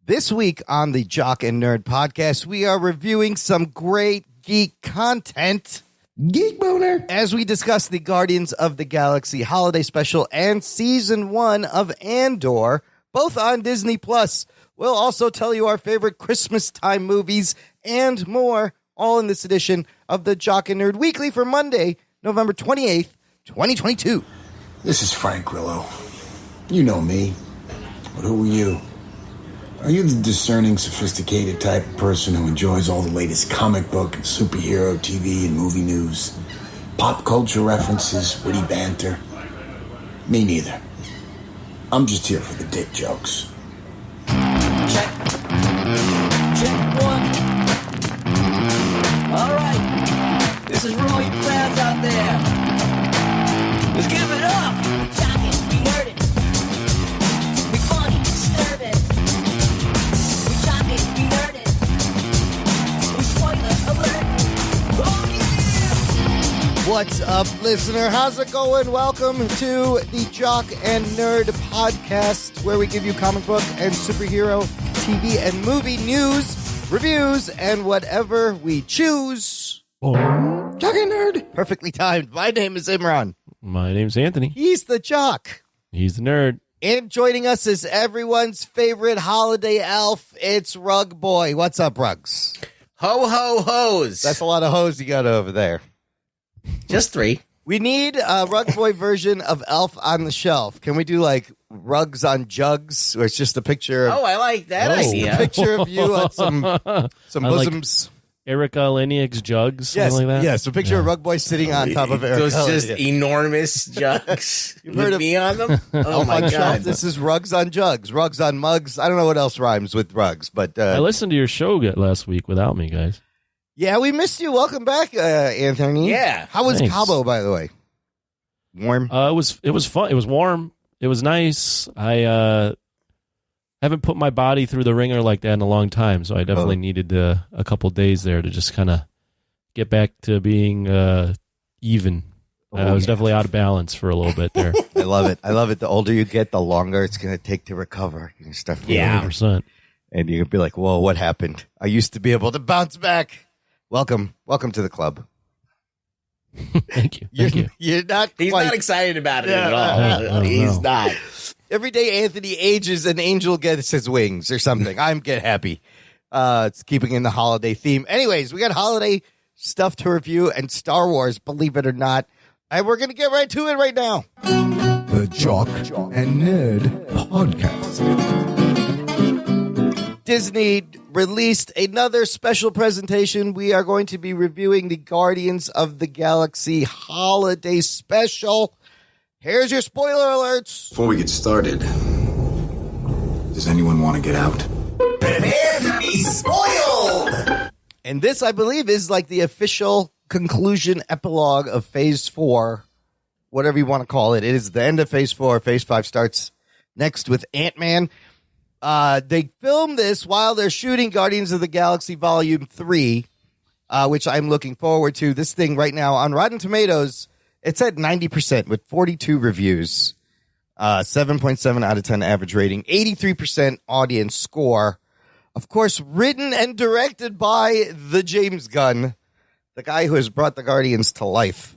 This week on the Jock and Nerd podcast, we are reviewing some great geek content. Geek boner. As we discuss the Guardians of the Galaxy holiday special and season 1 of Andor, both on Disney Plus. We'll also tell you our favorite Christmas time movies and more, all in this edition of the Jock and Nerd Weekly for Monday, November 28th, 2022. This is Frank Grillo. You know me. But who are you? Are you the discerning, sophisticated type of person who enjoys all the latest comic book and superhero TV and movie news? Pop culture references, witty banter? Me neither. I'm just here for the dick jokes. Check. Check one. All right. This is for all you fans out there. Let's give it up. Jock it, we nerd it. We funny, disturb it. We jock it, we nerd it. We spoiler alert. Oh, yeah. What's up, listener? How's it going? Welcome to the Jock and Nerd podcast, where we give you comic book and superhero TV and movie news, reviews, and whatever we choose. Jock and Nerd. Perfectly timed. My name is Imran. My name's Anthony. He's the Jock. He's the nerd. And joining us is everyone's favorite holiday elf. It's Rug Boy. What's up, Rugs? Ho, ho, hoes. That's a lot of hoes you got over there. Just 3. We need a Rug Boy version of Elf on the Shelf. Can we do like Rugs on Jugs, where it's just a picture of, Oh, I like that a idea. picture of you on some I like bosoms? Erica Leniak's jugs, Yes, something like that. yes, a picture of Rug Boy sitting on top of Eric. Those just Elliott. enormous jugs You've heard with of- me on them. Oh Elf my on Shelf. god! This is Rugs on Jugs, Rugs on Mugs. I don't know what else rhymes with rugs, but I listened to your show last week without me, guys. yeah, we missed you. Welcome back, Anthony. Yeah. How was Thanks. Cabo, by the way? Warm. It was fun. It was warm. It was nice. I haven't put my body through the ringer like that in a long time, so I definitely needed a couple days there to just kind of get back to being even. I was definitely out of balance for a little bit there. I love it. I love it. The older you get, the longer it's going to take to recover. You start feeling Yeah. 100%. and you'll be like, whoa, what happened? I used to be able to bounce back. Welcome to the club. Thank you. Thank you. You're not He's quite. not excited about it Yeah. at all. Oh, He's no. not. Every day Anthony ages, an angel gets his wings or something. I'm get happy. It's keeping in the holiday theme. Anyways, we got holiday stuff to review and Star Wars, believe it or not. And we're going to get right to it right now. The Jock and Nerd podcast. Disney released another special presentation. We are going to be reviewing the Guardians of the Galaxy holiday special. Here's your spoiler alerts. Before we get started, does anyone want to get out? Prepare to be spoiled. And this, I believe, is like the official conclusion epilogue of Phase 4, whatever you want to call it. It is the end of Phase 4. Phase 5 starts next with Ant-Man. They filmed this while they're shooting Guardians of the Galaxy Volume 3, which I'm looking forward to. This thing right now on Rotten Tomatoes, it's at 90% with 42 reviews, 7.7 out of 10 average rating, 83% audience score. Of course, written and directed by the James Gunn, the guy who has brought the Guardians to life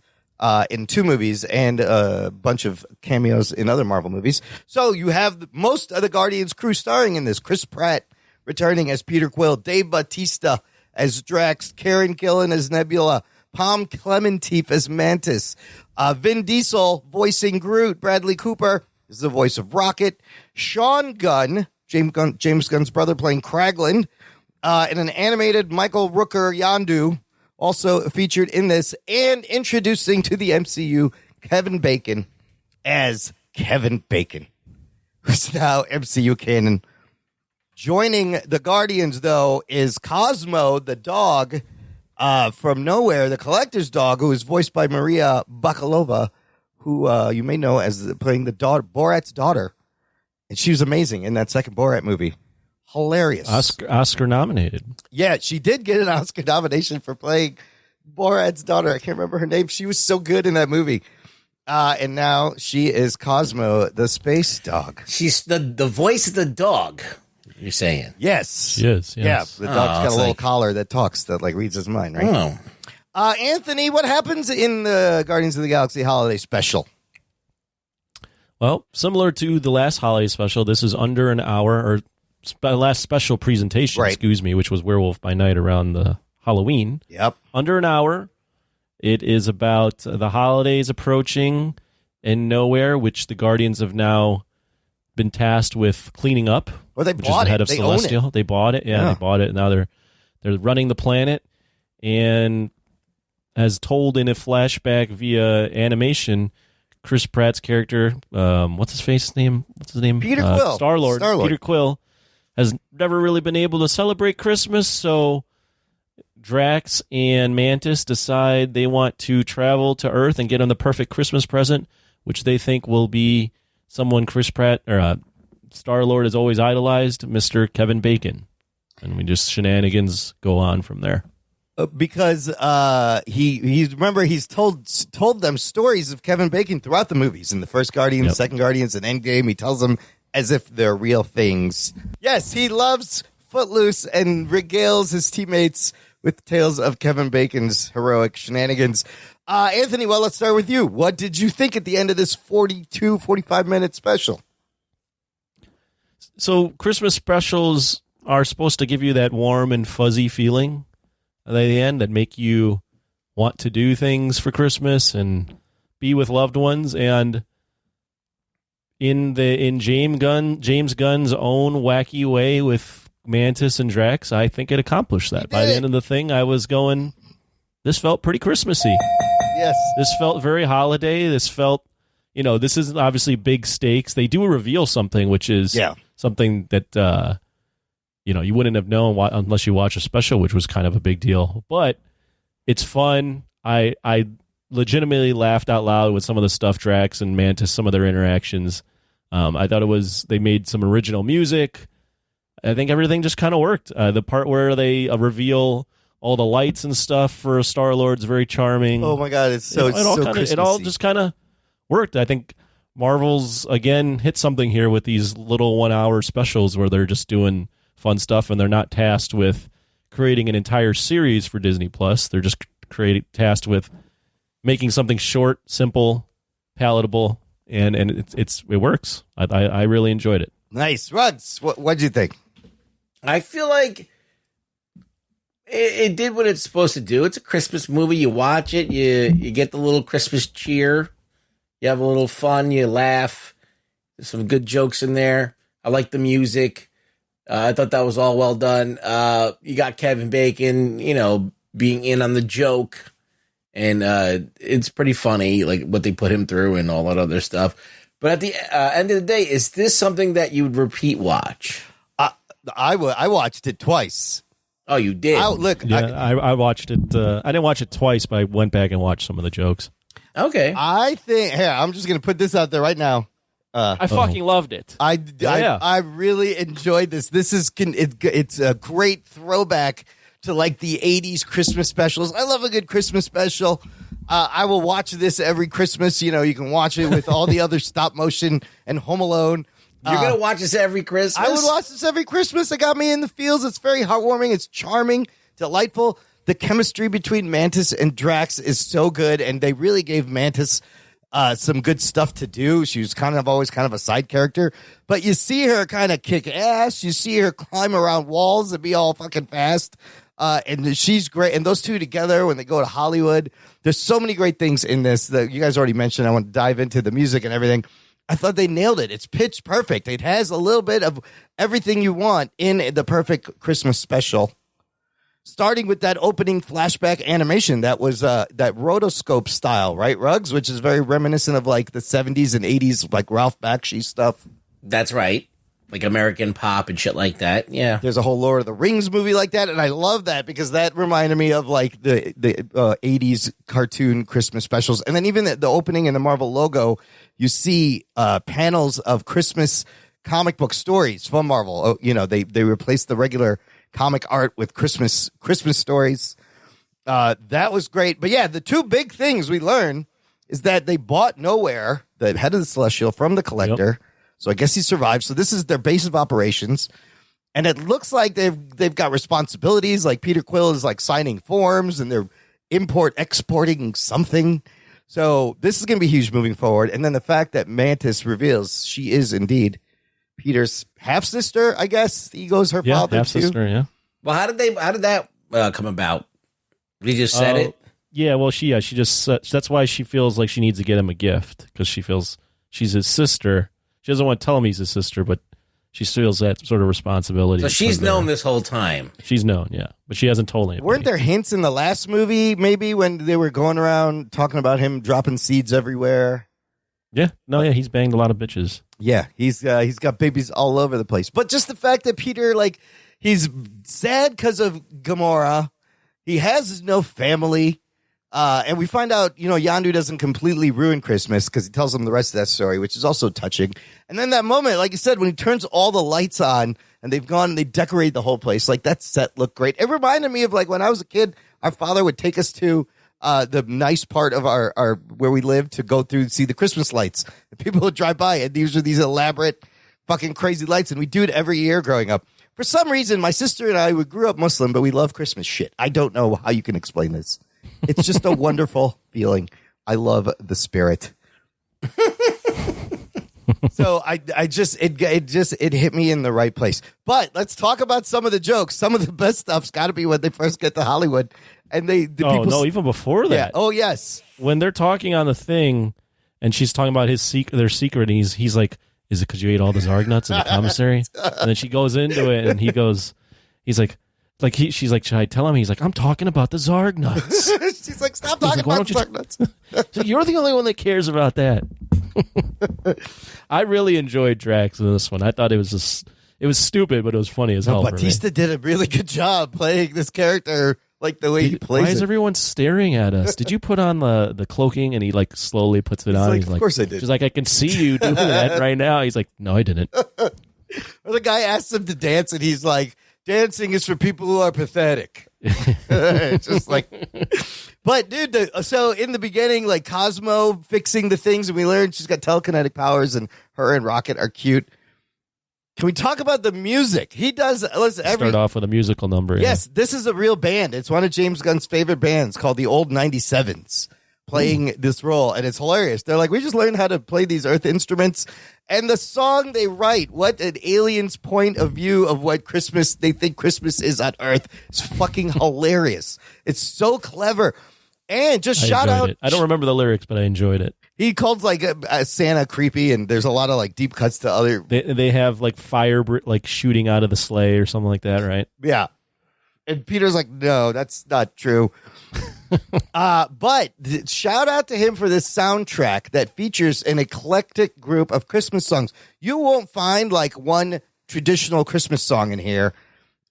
in 2 movies and a bunch of cameos in other Marvel movies. So you have most of the Guardians crew starring in this. Chris Pratt returning as Peter Quill, Dave Bautista as Drax, Karen Gillan as Nebula, Palm Clementif as Mantis, Vin Diesel voicing Groot, Bradley Cooper is the voice of Rocket, Sean Gunn, James Gunn's brother, playing Kraglin, and an animated Michael Rooker Yondu also featured in this, and introducing to the MCU Kevin Bacon as Kevin Bacon, who's now MCU canon. Joining the Guardians, though, is Cosmo, the dog from Nowhere, the collector's dog, who is voiced by Maria Bakalova, who you may know as playing the daughter, Borat's daughter. And she was amazing in that second Borat movie. Hilarious. Oscar nominated. Yeah, she did get an Oscar nomination for playing Borat's daughter. I can't remember her name. She was so good in that movie. And now she is Cosmo, the space dog. She's the voice of the dog. You're saying? Yes. Yes. Yeah, the dog's got a it's little like- collar that talks, that like reads his mind, right? Oh, Anthony, what happens in the Guardians of the Galaxy holiday special? Well, similar to the last holiday special, this is under an hour, or last special presentation, Right. excuse me, which was Werewolf by Night around the Halloween. Yep. Under an hour. It is about the holidays approaching in nowhere, which the Guardians have now been tasked with cleaning up. Well, they which bought is the head it. of They own it. Celestial. They bought it. Yeah, Yeah. they bought it. Now they're running the planet, and as told in a flashback via animation, Chris Pratt's character, what's his name? Peter Quill. Star-Lord. Star-Lord. Peter Quill has never really been able to celebrate Christmas, so Drax and Mantis decide they want to travel to Earth and get him the perfect Christmas present, which they think will be someone Chris Pratt or Star-Lord has always idolized, Mr. Kevin Bacon. And we just shenanigans go on from there. Because he's told them stories of Kevin Bacon throughout the movies. In the first Guardians, Yep. second Guardians, and Endgame, he tells them as if they're real things. Yes, he loves Footloose and regales his teammates with tales of Kevin Bacon's heroic shenanigans. Anthony, well, let's start with you. What did you think at the end of this 45-minute special? So Christmas specials are supposed to give you that warm and fuzzy feeling at the end that make you want to do things for Christmas and be with loved ones. And in James Gunn's own wacky way with Mantis and Drax, I think it accomplished that. By the end of the thing, I was going, this felt pretty Christmassy. Yes. This felt very holiday. This felt, this is obviously big stakes. They do reveal something, which is something that, you wouldn't have known unless you watch a special, which was kind of a big deal. But it's fun. I legitimately laughed out loud with some of the stuff Drax and Mantis, some of their interactions. I thought they made some original music. I think everything just kind of worked. The part where they reveal all the lights and stuff for Star-Lord's very charming. Oh my God, it's all it all just kind of worked. I think Marvel's again hit something here with these little 1 hour specials where they're just doing fun stuff and they're not tasked with creating an entire series for Disney Plus. They're just tasked with making something short, simple, palatable, and it works. I really enjoyed it. Nice. Ruds, what'd you think? I feel like it did what it's supposed to do. It's a Christmas movie. You watch it, you get the little Christmas cheer. You have a little fun. You laugh. There's some good jokes in there. I like the music. I thought that was all well done. You got Kevin Bacon, being in on the joke. And it's pretty funny, like what they put him through and all that other stuff. But at the end of the day, is this something that you would repeat watch? I watched it twice. Oh, you did? I watched it. I didn't watch it twice, but I went back and watched some of the jokes. Okay. I think, I'm just going to put this out there right now. I fucking loved it. I really enjoyed this. This is it's a great throwback to like the 80s Christmas specials. I love a good Christmas special. I will watch this every Christmas. You can watch it with all the other stop motion and Home Alone. You're going to watch this every Christmas? I would watch this every Christmas. It got me in the feels. It's very heartwarming. It's charming, delightful. The chemistry between Mantis and Drax is so good, and they really gave Mantis some good stuff to do. She was always kind of a side character, but you see her kind of kick ass. You see her climb around walls and be all fucking fast. And she's great. And those two together, when they go to Hollywood, there's so many great things in this that you guys already mentioned. I want to dive into the music and everything. I thought they nailed it. It's pitch perfect. It has a little bit of everything you want in the perfect Christmas special. Starting with that opening flashback animation that was that rotoscope style, right, Ruggs? Which is very reminiscent of like the 70s and 80s, like Ralph Bakshi stuff. That's right. Like American Pop and shit like that. Yeah. There's a whole Lord of the Rings movie like that, and I love that because that reminded me of like the 80s cartoon Christmas specials. And then even the opening and the Marvel logo, you see panels of Christmas comic book stories from Marvel. They replaced the regular comic art with Christmas stories. That was great. But yeah, the two big things we learned is that they bought Nowhere, the head of the Celestial, from the Collector. Yep. So I guess he survived. So this is their base of operations. And it looks like they've got responsibilities. Like Peter Quill is like signing forms and they're exporting something. So this is going to be huge moving forward. And then the fact that Mantis reveals she is indeed Peter's half sister, I guess. Ego's her father half too. sister. Yeah. Well, how did that come about? He just said it. Yeah. Well, she just that's why she feels like she needs to get him a gift because she feels she's his sister. She doesn't want to tell him he's his sister, but she feels that sort of responsibility. So she's known this whole time. She's known, yeah, but she hasn't told anybody. Weren't there hints in the last movie, maybe when they were going around talking about him dropping seeds everywhere? Yeah, he's banged a lot of bitches. Yeah, he's got babies all over the place. But just the fact that Peter, like, he's sad because of Gamora. He has no family. And we find out, Yondu doesn't completely ruin Christmas because he tells them the rest of that story, which is also touching. And then that moment, like you said, when he turns all the lights on and they've gone and they decorate the whole place, like that set looked great. It reminded me of like when I was a kid, our father would take us to the nice part of our where we lived to go through see the Christmas lights. And people would drive by and these are these elaborate fucking crazy lights. And we do it every year growing up. For some reason, my sister and I, we grew up Muslim, but we love Christmas shit. I don't know how you can explain this. It's just a wonderful feeling. I love the spirit. So it hit me in the right place. But let's talk about some of the jokes. Some of the best stuff's got to be when they first get to Hollywood, and even before that. Yeah. Oh yes, when they're talking on the thing, and she's talking about their secret, and he's like, "Is it because you ate all the Zarg nuts in the commissary?" And then she goes into it, and he's like. She's like, should I tell him? He's like, I'm talking about the Zarg nuts. She's like, stop talking about the Zarg nuts. So you're the only one that cares about that. I really enjoyed Drax in this one. I thought it was stupid, but it was funny as hell. Batista did a really good job playing this character, like the way he plays. Why is everyone staring at us? Did you put on the cloaking? And he like slowly puts it on. He's like, of course I did. She's like, I can see you doing that right now. He's like, no, I didn't. Or the guy asks him to dance, and he's like, dancing is for people who are pathetic. It's just like, but dude, so in the beginning, like Cosmo fixing the things, and we learned she's got telekinetic powers, and her and Rocket are cute. Can we talk about the music? He does. Start off with a musical number. Yes, this is a real band. It's one of James Gunn's favorite bands called the Old 97s. Playing this role, and it's hilarious. They're like, we just learned how to play these Earth instruments, and the song they write, what an alien's point of view of what they think Christmas is on Earth, is fucking hilarious. It's so clever. And just shout out I don't remember the lyrics, but I enjoyed it. He calls like Santa creepy, and there's a lot of like deep cuts to other. They have like fire like shooting out of the sleigh or something like that, right? Yeah. And Peter's like, no, that's not true. But shout out to him for this soundtrack that features an eclectic group of Christmas songs. You won't find like one traditional Christmas song in here.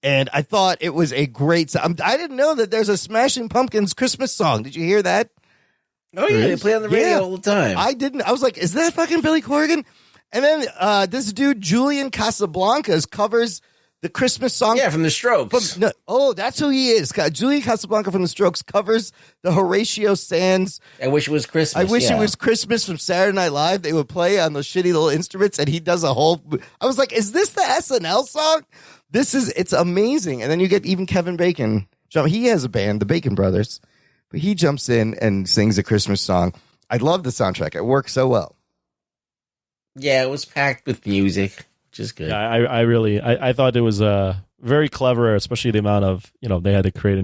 And I thought it was a great song. I didn't know that there's a Smashing Pumpkins Christmas song. Did you hear that? Oh, yeah. They play on the radio all the time. I didn't. I was like, is that fucking Billy Corgan? And then this dude, Julian Casablancas, covers the Christmas song. Yeah, from The Strokes. That's who he is. Julian Casablanca from The Strokes covers the Horatio Sands. I Wish It Was Christmas. I Wish It Was Christmas from Saturday Night Live. They would play on those shitty little instruments, and he does a whole. I was like, is this the SNL song? It's amazing. And then you get even Kevin Bacon. He has a band, the Bacon Brothers, but he jumps in and sings a Christmas song. I love the soundtrack. It works so well. Yeah, it was packed with music. Which is good. Yeah, I thought it was very clever, especially the amount of, they had to create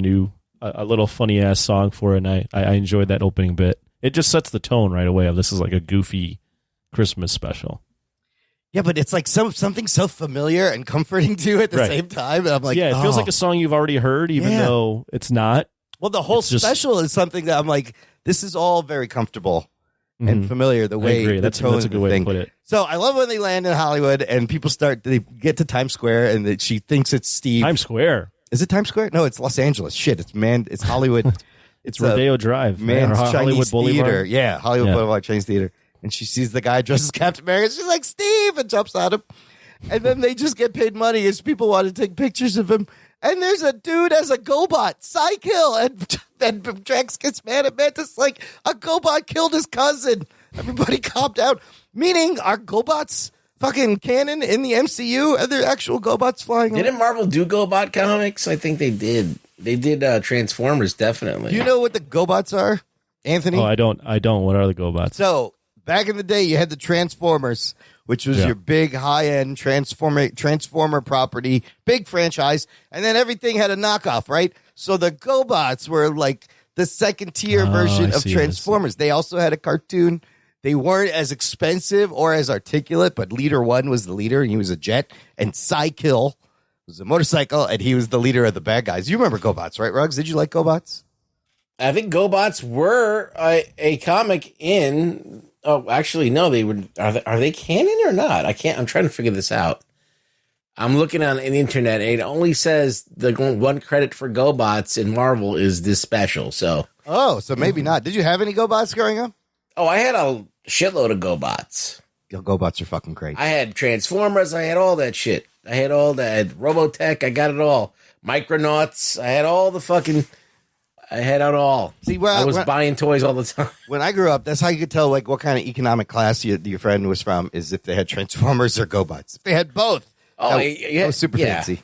a little funny ass song for it, and I enjoyed that opening bit. It just sets the tone right away of this is like a goofy Christmas special. Yeah, but it's like something so familiar and comforting too at the same time. And I'm like, yeah, it feels like a song you've already heard, even though it's not. Well, the whole special is something that I'm like, this is all very comfortable. And familiar the way I agree. That's a good way to put it. So I love when they land in Hollywood and people they get to Times Square and she thinks it's Steve. Times Square. Is it Times Square? No, it's Los Angeles. Shit, it's Hollywood. It's Rodeo Drive. Man's Chinese Hollywood Theater. Boulevard. Yeah, Hollywood Boulevard Chinese Theater. And she sees the guy dressed as Captain America. She's like, Steve, and jumps at him. And then they just get paid money as people want to take pictures of him. And there's a dude as a GoBot, Psykill, and Drax gets mad at Mantis like a GoBot killed his cousin. Everybody calm down. Meaning our GoBots fucking canon in the MCU? Are there actual GoBots flying around? Didn't Marvel do GoBot comics? I think they did. They did Transformers, definitely. Do you know what the GoBots are, Anthony? Oh, I don't. What are the GoBots? So back in the day, you had the Transformers, which was your big high-end Transformer property, big franchise, and then everything had a knockoff, right? So the GoBots were like the second-tier version of Transformers. They also had a cartoon. They weren't as expensive or as articulate, but Leader 1 was the leader, and he was a jet, and Psykill was a motorcycle, and he was the leader of the bad guys. You remember GoBots, right, Ruggs? Did you like GoBots? I think GoBots were a comic in. Oh, actually, no. They would. Are they canon or not? I'm trying to figure this out. I'm looking on the internet. And it only says the one credit for GoBots in Marvel is this special. So. Oh, so maybe not. Did you have any GoBots growing up? Oh, I had a shitload of GoBots. GoBots are fucking great. I had Transformers. I had all that shit. I had all that. I had Robotech. I got it all. Micronauts. I had all the fucking. I had it all. See, I was buying toys all the time. When I grew up, that's how you could tell like what kind of economic class your friend was from, is if they had Transformers or GoBots. If they had both, that was super fancy.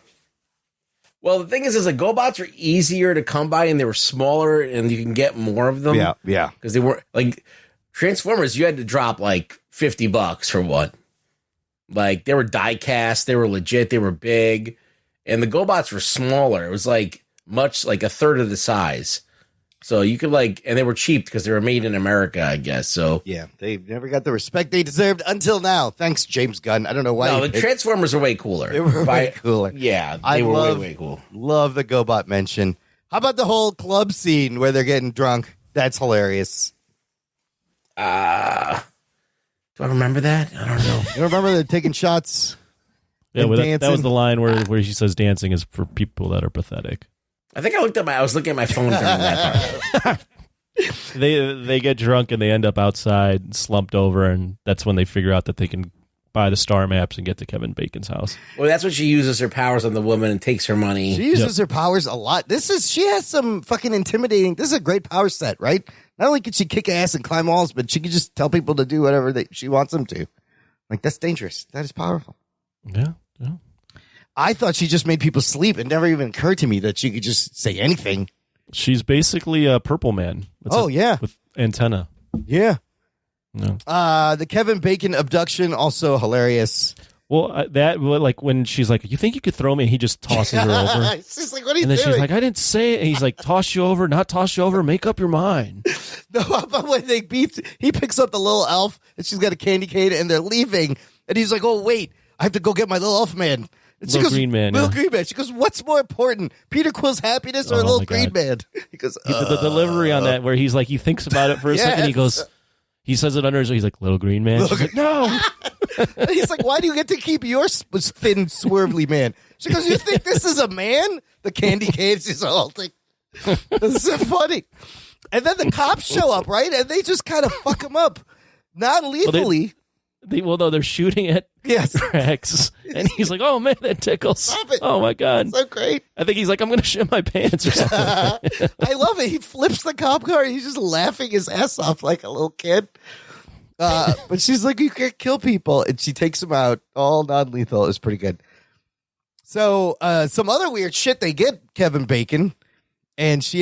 Well, the thing is the GoBots are easier to come by, and they were smaller, and you can get more of them. Yeah. Because they were like Transformers, you had to drop like $50 for one. Like they were die cast, they were legit, they were big, and the GoBots were smaller. It was like much like a third of the size. So you could and they were cheap because they were made in America, I guess. So yeah, they never got the respect they deserved until now. Thanks, James Gunn. I don't know why. No, the Transformers are way cooler. They were way cooler. Yeah, they were way cool. Love the GoBot mention. How about the whole club scene where they're getting drunk? That's hilarious. Do I remember that? I don't know. You remember they're taking shots? Yeah, well, that was the line where she says dancing is for people that are pathetic. I think I was looking at my phone during that part. They get drunk and they end up outside, slumped over, and that's when they figure out that they can buy the star maps and get to Kevin Bacon's house. Well, that's when she uses her powers on the woman and takes her money. She uses her powers a lot. She has some fucking intimidating. This is a great power set, right? Not only can she kick ass and climb walls, but she can just tell people to do whatever she wants them to. Like, that's dangerous. That is powerful. Yeah. I thought she just made people sleep. It never even occurred to me that she could just say anything. She's basically a Purple Man. With antenna. Yeah. No. The Kevin Bacon abduction, also hilarious. Well, when she's like, you think you could throw me? And he just tosses her over. She's like, what are you doing? And then she's like, I didn't say it. And he's like, toss you over, not toss you over, make up your mind. No, but when they beefed, he picks up the little elf and she's got a candy cane and they're leaving. And he's like, oh, wait, I have to go get my little elf man. Little green man. Little green man. She goes, what's more important, Peter Quill's happiness or a little green man? He goes, the delivery on that where he's like, he thinks about it for a second. He goes, he says it under his, he's like, little green man. She's like, no. He's like, why do you get to keep your thin, swervely man? She goes, you think this is a man? The candy canes is all like, this is so funny. And then the cops show up, right? And they just kind of fuck him up. Non-lethally. No, they're shooting at Rex, and he's like, "Oh man, that tickles! Stop it. Oh my god, so great!" I think he's like, "I'm gonna shit my pants" or something. I love it. He flips the cop car. He's just laughing his ass off like a little kid. But she's like, "You can't kill people," and she takes him out. All non-lethal. It's pretty good. So some other weird shit. They get Kevin Bacon. And they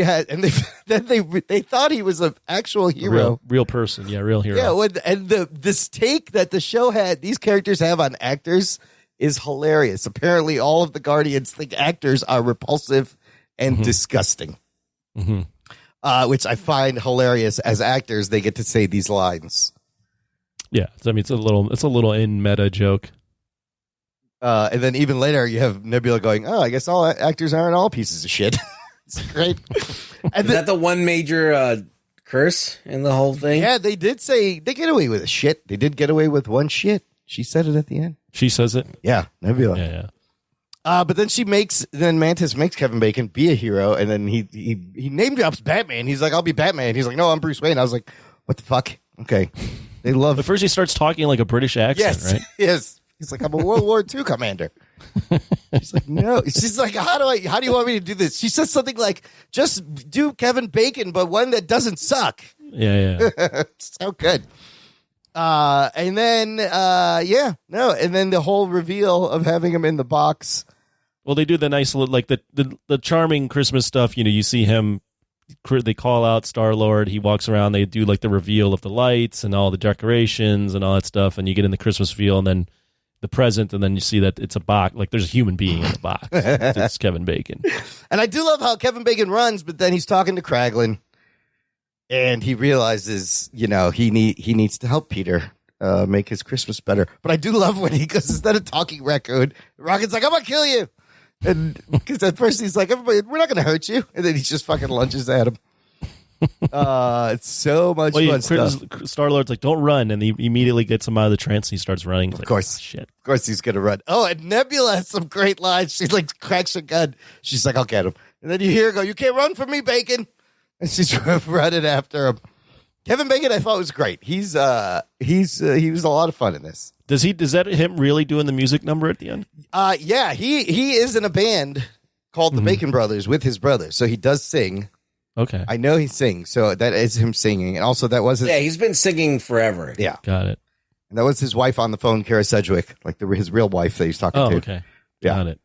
thought he was an actual hero, real person, real hero. Yeah, and this take that the show had, these characters have on actors is hilarious. Apparently, all of the Guardians think actors are repulsive and disgusting, which I find hilarious. As actors, they get to say these lines. Yeah, I mean it's a little in meta joke. And then even later, you have Nebula going, "Oh, I guess all actors aren't all pieces of shit." It's great. And is that the one major curse in the whole thing? Yeah, they did say they get away with a shit. They did get away with one shit. She said it at the end. She says it? Yeah, Nebula. Yeah. But then Mantis makes Kevin Bacon be a hero, and then he name drops Batman. He's like, I'll be Batman. He's like, no, I'm Bruce Wayne. I was like, what the fuck? Okay. They love But first he starts talking like a British accent, right? Yes. He's like, I'm a World War II commander. She's like, no. She's like, how do you want me to do this? She says something like, just do Kevin Bacon, but one that doesn't suck. Yeah. So good. And then and then the whole reveal of having him in the box. Well, they do the nice, like the charming Christmas stuff. You know, you see him. They call out Star-Lord. He walks around. They do like the reveal of the lights and all the decorations and all that stuff. And you get in the Christmas feel, and then the present, and then you see that it's a box. Like there's a human being in the box. It's Kevin Bacon. And I do love how Kevin Bacon runs, but then he's talking to Kraglin, and he realizes, he needs to help Peter make his Christmas better. But I do love when he goes, instead of talking raccoon, Rocket's like, I'm gonna kill you. And because at first he's like, everybody, we're not going to hurt you. And then he just fucking lunges at him. It's so much fun stuff. Star-Lord's like, don't run. And he immediately gets him out of the trance and he starts running. Of course. Shit. Of course he's going to run. Oh, and Nebula has some great lines. She like cracks her gun. She's like, I'll get him. And then you hear her go, you can't run from me, Bacon. And she's running after him. Kevin Bacon, I thought was great. He was a lot of fun in this. Is that him really doing the music number at the end? Yeah, he is in a band called the Bacon Brothers with his brother, so he does sing. Okay, I know he sings, so that is him singing, and also that was he's been singing forever. Yeah, got it. And that was his wife on the phone, Kara Sedgwick, like his real wife that he's talking to. Okay, got it.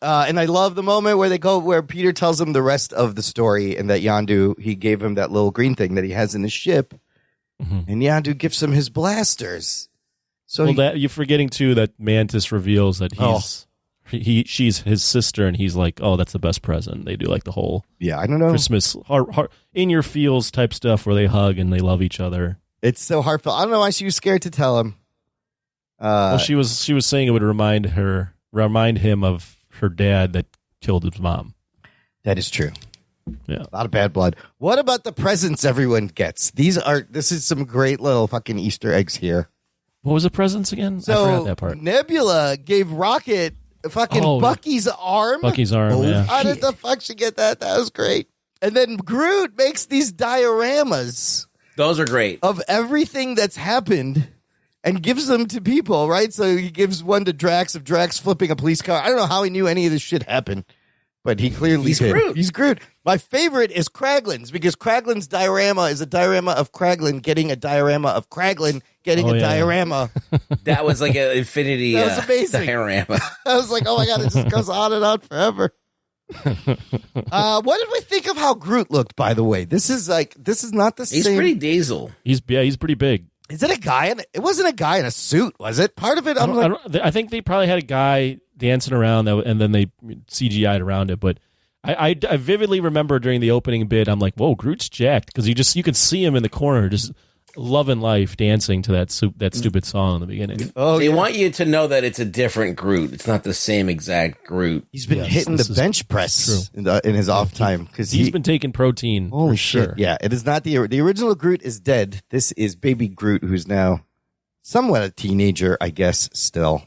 And I love the moment where Peter tells him the rest of the story, and that Yondu, he gave him that little green thing that he has in his ship, and Yondu gives him his blasters. So you're forgetting too that Mantis reveals that she's his sister, and he's like, oh, that's the best present. They do like the whole I don't know, Christmas heart in your feels type stuff where they hug and they love each other. It's so heartfelt. I don't know why she was scared to tell him. Well, she was saying it would remind him of her dad that killed his mom. That is true. Yeah, a lot of bad blood. What about the presents everyone gets? This is some great little fucking Easter eggs here. What was the presents again? So, I forgot that part. Nebula gave Rocket fucking Bucky's arm. Bucky's arm, yeah. How did the fuck she get that? That was great. And then Groot makes these dioramas. Those are great. Of everything that's happened and gives them to people, right? So he gives one to Drax of Drax flipping a police car. I don't know how he knew any of this shit happened, but he clearly did. Groot. He's Groot. My favorite is Kraglin's, because Kraglin's diorama is a diorama of Kraglin getting a diorama of Kraglin getting a diorama. That was like an infinity that was amazing. diorama. I was like, oh my God, it just goes on and on forever. What did we think of how Groot looked, by the way? This is not the same. He's pretty diesel. He's pretty big. Is it a guy? It wasn't a guy in a suit, was it? Part of it, I think they probably had a guy dancing around, and then they CGI'd around it. But I vividly remember during the opening bit, I'm like, whoa, Groot's jacked, because you could see him in the corner just loving life, dancing to that stupid song in the beginning. They want you to know that it's a different Groot. It's not the same exact Groot. He's been hitting the bench press in his off time, because he's been taking protein. Holy shit! Sure. Yeah, it is not the original Groot is dead. This is baby Groot, who's now somewhat a teenager, I guess, still.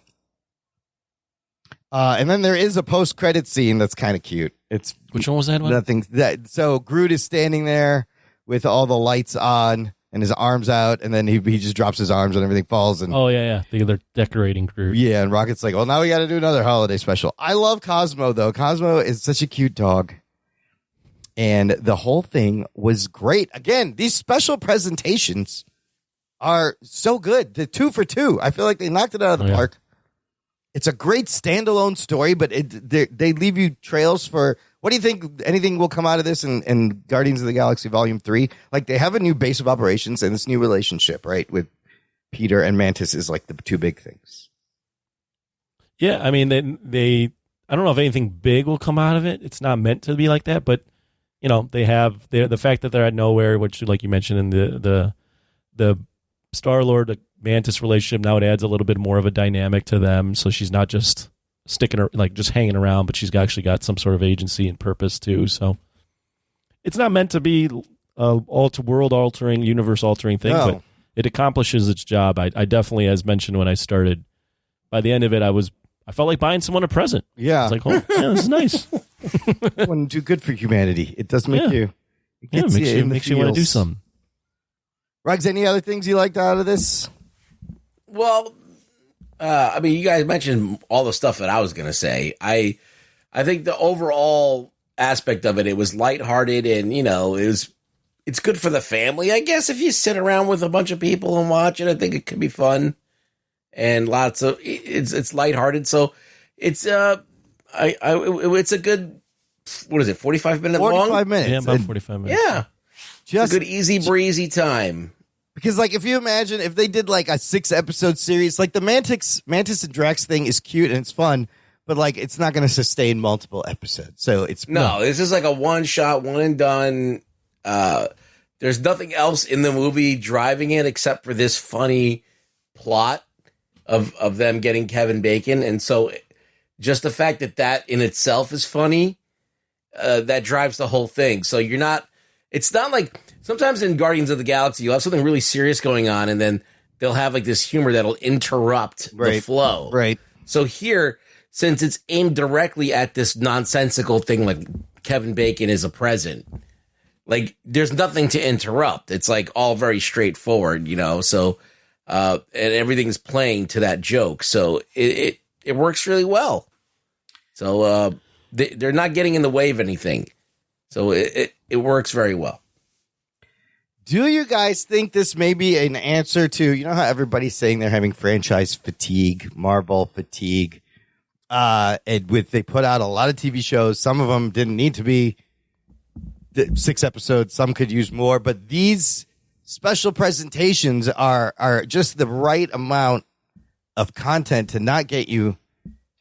And then there is a post-credit scene that's kind of cute. Which one was that one? So Groot is standing there with all the lights on and his arms out, and then he just drops his arms and everything falls. And they're decorating Groot. Yeah, and Rocket's like, well, now we got to do another holiday special. I love Cosmo, though. Cosmo is such a cute dog. And the whole thing was great. Again, these special presentations are so good. The 2 for 2. I feel like they knocked it out of the park. It's a great standalone story, but they leave you trails for, what do you think? Anything will come out of this in Guardians of the Galaxy Volume 3? Like, they have a new base of operations and this new relationship, right? With Peter and Mantis is like the 2 big things. Yeah, I mean, they I don't know if anything big will come out of it. It's not meant to be like that, but, they have the fact that they're at nowhere, which, like you mentioned, in the Star-Lord Mantis relationship, now it adds a little bit more of a dynamic to them. So she's not just just hanging around, but she's actually got some sort of agency and purpose too. So it's not meant to be a world altering, universe altering thing, but it accomplishes its job. I definitely, as mentioned when I started, by the end of it, I felt like buying someone a present. Yeah, I was like, oh, yeah, this is nice. Want to do good for humanity. It does make you. It makes you want to do something. Ruggs, any other things you liked out of this? Well, I mean, you guys mentioned all the stuff that I was going to say. I think the overall aspect of it was lighthearted, and it was it's good for the family, I guess. If you sit around with a bunch of people and watch it, I think it could be fun and it's lighthearted. So it's it's a good, what is it, 45-minute long? 45 minutes. Yeah, about 45 minutes. Yeah, it's a good easy breezy time. Because, like, if you imagine if they did like a 6-episode series, like the Mantis and Drax thing is cute and it's fun, but like it's not going to sustain multiple episodes. So it's No, this is like a one shot, one and done. There's nothing else in the movie driving it except for this funny plot of them getting Kevin Bacon, and so just the fact that in itself is funny, that drives the whole thing. So you're not. It's not like sometimes in Guardians of the Galaxy, you'll have something really serious going on, and then they'll have like this humor that'll interrupt the flow. Right. So here, since it's aimed directly at this nonsensical thing, like Kevin Bacon is a present, like there's nothing to interrupt. It's like all very straightforward, so, and everything's playing to that joke. So it works really well. So, they're not getting in the way of anything. So it works very well. Do you guys think this may be an answer to, how everybody's saying they're having franchise fatigue, Marvel fatigue? They put out a lot of TV shows. Some of them didn't need to be 6 episodes. Some could use more. But these special presentations are just the right amount of content to not get you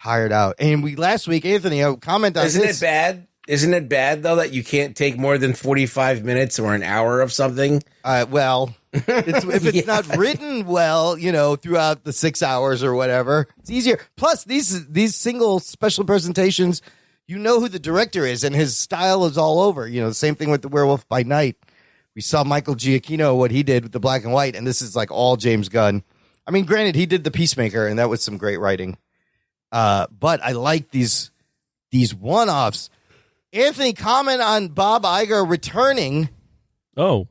tired out. And last week, Anthony, comment on Isn't this. it bad? Isn't it bad, though, that you can't take more than 45 minutes or an hour of something? Well, if it's not written well, throughout the 6 hours or whatever, it's easier. Plus, these single special presentations, who the director is, and his style is all over. The same thing with The Werewolf by Night. We saw Michael Giacchino, what he did with the black and white, and this is like all James Gunn. I mean, granted, he did The Peacemaker, and that was some great writing. But I like these one-offs. Anthony, comment on Bob Iger returning to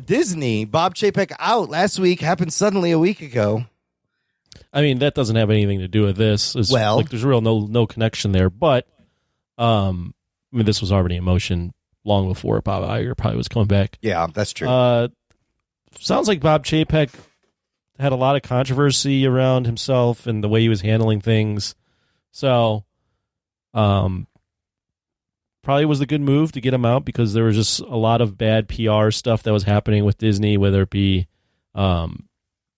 Disney. Bob Chapek out last week, happened suddenly a week ago. I mean, that doesn't have anything to do with this. There's real no connection there. But this was already in motion long before Bob Iger probably was coming back. Yeah, that's true. Sounds like Bob Chapek had a lot of controversy around himself and the way he was handling things. So, probably was a good move to get him out because there was just a lot of bad PR stuff that was happening with Disney, whether it be the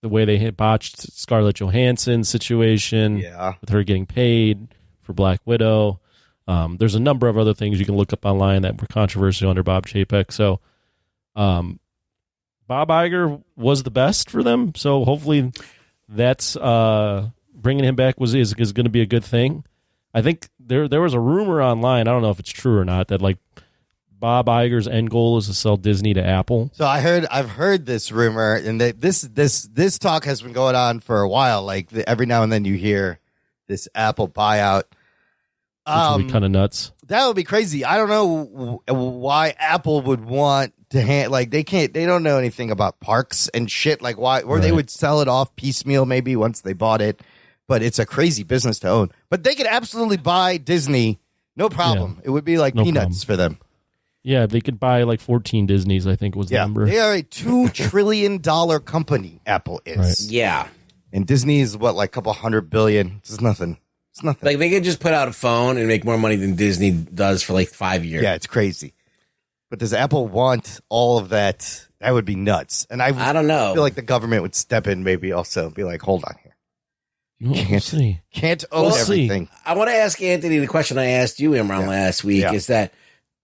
way they had botched Scarlett Johansson's situation with her getting paid for Black Widow. There's a number of other things you can look up online that were controversial under Bob Chapek. So Bob Iger was the best for them. So hopefully that's bringing him back is going to be a good thing. I think there was a rumor online, I don't know if it's true or not, that like Bob Iger's end goal is to sell Disney to Apple. So I've heard this rumor, and that this talk has been going on for a while. Like every now and then you hear this Apple buyout. Which would be kind of nuts. That would be crazy. I don't know why Apple would want to they don't know anything about parks and shit. Like why, or they would sell it off piecemeal maybe once they bought it. But it's a crazy business to own. But they could absolutely buy Disney, no problem. Yeah. It would be like peanuts for them. Yeah, they could buy like 14 Disneys, I think was the number. They are a $2 trillion company, Apple is. Right. Yeah. And Disney is what, like a couple $100 billion? It's nothing. It's nothing. Like they could just put out a phone and make more money than Disney does for like 5 years. Yeah, it's crazy. But does Apple want all of that? That would be nuts. And I don't know. I feel like the government would step in maybe also be like, hold on here. Can't own everything. I want to ask Anthony the question I asked you, Imran, last week. Is that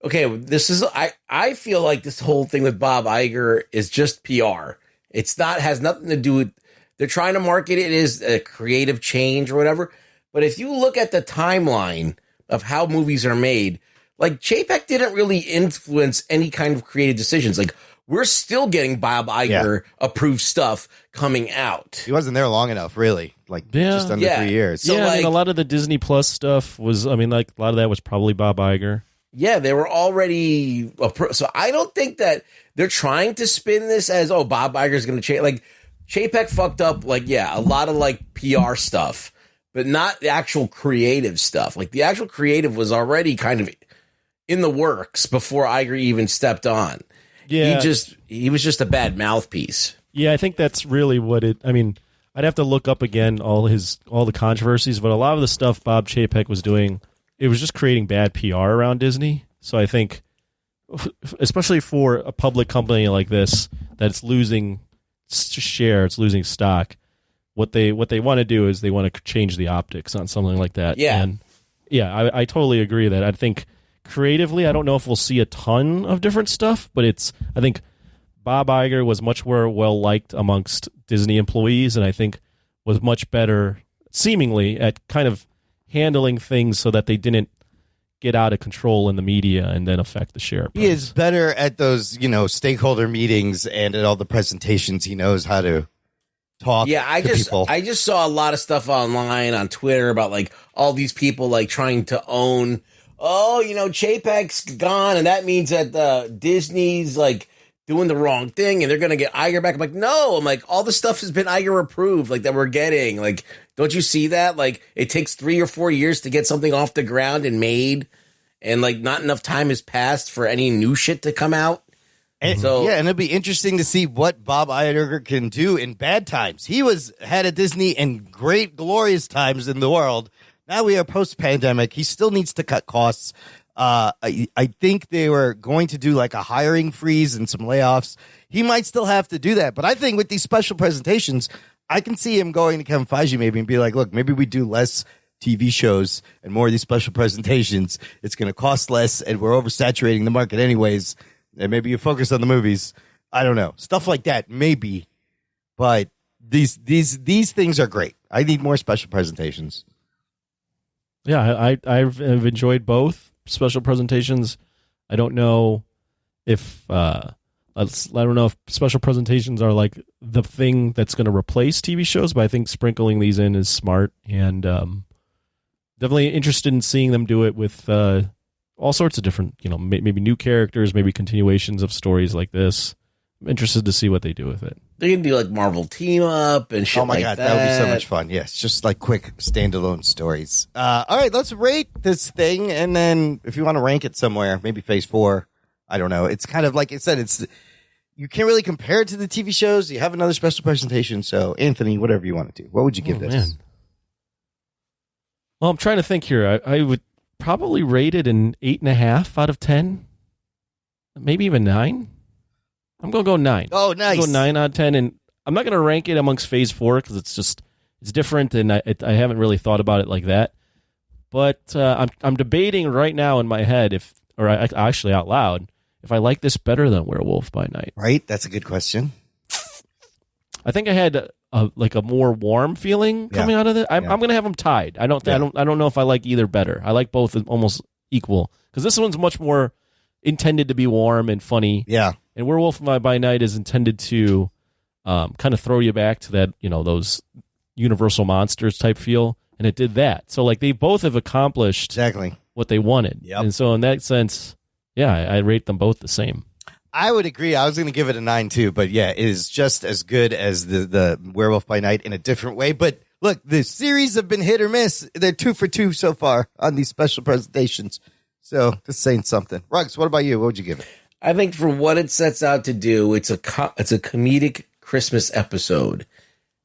okay? This is I feel like this whole thing with Bob Iger is just PR. It's not has nothing to do with. They're trying to market it as a creative change or whatever. But if you look at the timeline of how movies are made, like Chapek didn't really influence any kind of creative decisions. Like we're still getting Bob Iger approved stuff coming out. He wasn't there long enough, really. Like just under 3 years. So I mean, a lot of the Disney Plus stuff was, a lot of that was probably Bob Iger. Yeah, they were already so I don't think that they're trying to spin this as, Bob Iger's going to change. Like Chapek fucked up, a lot of PR stuff, but not the actual creative stuff. Like the actual creative was already kind of in the works before Iger even stepped on. Yeah. He was just a bad mouthpiece. Yeah, I think that's really what it. I mean, I'd have to look up again all the controversies, but a lot of the stuff Bob Chapek was doing, it was just creating bad PR around Disney. So I think, especially for a public company like this that's losing share, it's losing stock. What they want to do is they want to change the optics on something like that. Yeah, and yeah, I totally agree that I think creatively, I don't know if we'll see a ton of different stuff, but I think Bob Iger was much more well liked amongst Disney employees, and I think was much better, seemingly, at kind of handling things so that they didn't get out of control in the media and then affect the share price. He is better at those, stakeholder meetings and at all the presentations. He knows how to talk. Yeah, I people. just saw a lot of stuff online on Twitter about like all these people like trying to own. Oh, Chapek's gone, and that means that Disney's like doing the wrong thing, and they're gonna get Iger back. I'm like, no. I'm like, all the stuff has been Iger approved, like that we're getting. Like, don't you see that? Like, it takes 3 or 4 years to get something off the ground and made, and like not enough time has passed for any new shit to come out. And, and it'll be interesting to see what Bob Iger can do in bad times. He had a Disney in great, glorious times in the world. Now we are post-pandemic. He still needs to cut costs. I think they were going to do like a hiring freeze and some layoffs. He might still have to do that. But I think with these special presentations, I can see him going to Kevin Feige maybe and be like, look, maybe we do less TV shows and more of these special presentations. It's going to cost less, and we're oversaturating the market anyways. And maybe you focus on the movies. I don't know. Stuff like that, maybe. But these things are great. I need more special presentations. Yeah, I've enjoyed both special presentations. I don't know if special presentations are like the thing that's going to replace TV shows, but I think sprinkling these in is smart, and definitely interested in seeing them do it with all sorts of different, maybe new characters, maybe continuations of stories like this. I'm interested to see what they do with it. They can do like Marvel team up and shit. Oh my like god, that would be so much fun. Yes, just like quick standalone stories. All right, let's rate this thing, and then if you want to rank it somewhere, maybe Phase 4. I don't know. It's kind of like I said. You can't really compare it to the TV shows. You have another special presentation. So Anthony, whatever you want to do, what would you give this? Man. Well, I'm trying to think here. I would probably rate it an 8.5 out of 10, maybe even 9. I'm gonna go 9. Oh, nice. Go 9 out of 10, and I'm not gonna rank it amongst Phase 4 because it's different, and I haven't really thought about it like that. But I'm debating right now in my head actually out loud if I like this better than Werewolf by Night. Right, that's a good question. I think I had a more warm feeling coming out of it. I'm gonna have them tied. I don't know if I like either better. I like both almost equal because this one's much more intended to be warm and funny. Yeah. And Werewolf by Night is intended to kind of throw you back to that, those Universal Monsters type feel, and it did that. So like they both have accomplished exactly what they wanted. Yep. And so in that sense, I rate them both the same. I would agree. I was going to give it a 9 too, but yeah, it is just as good as the Werewolf by Night in a different way. But look, the series have been hit or miss. They're 2 for 2 so far on these special presentations. So just saying something. Ruggs, what about you? What would you give it? I think for what it sets out to do, it's a comedic Christmas episode.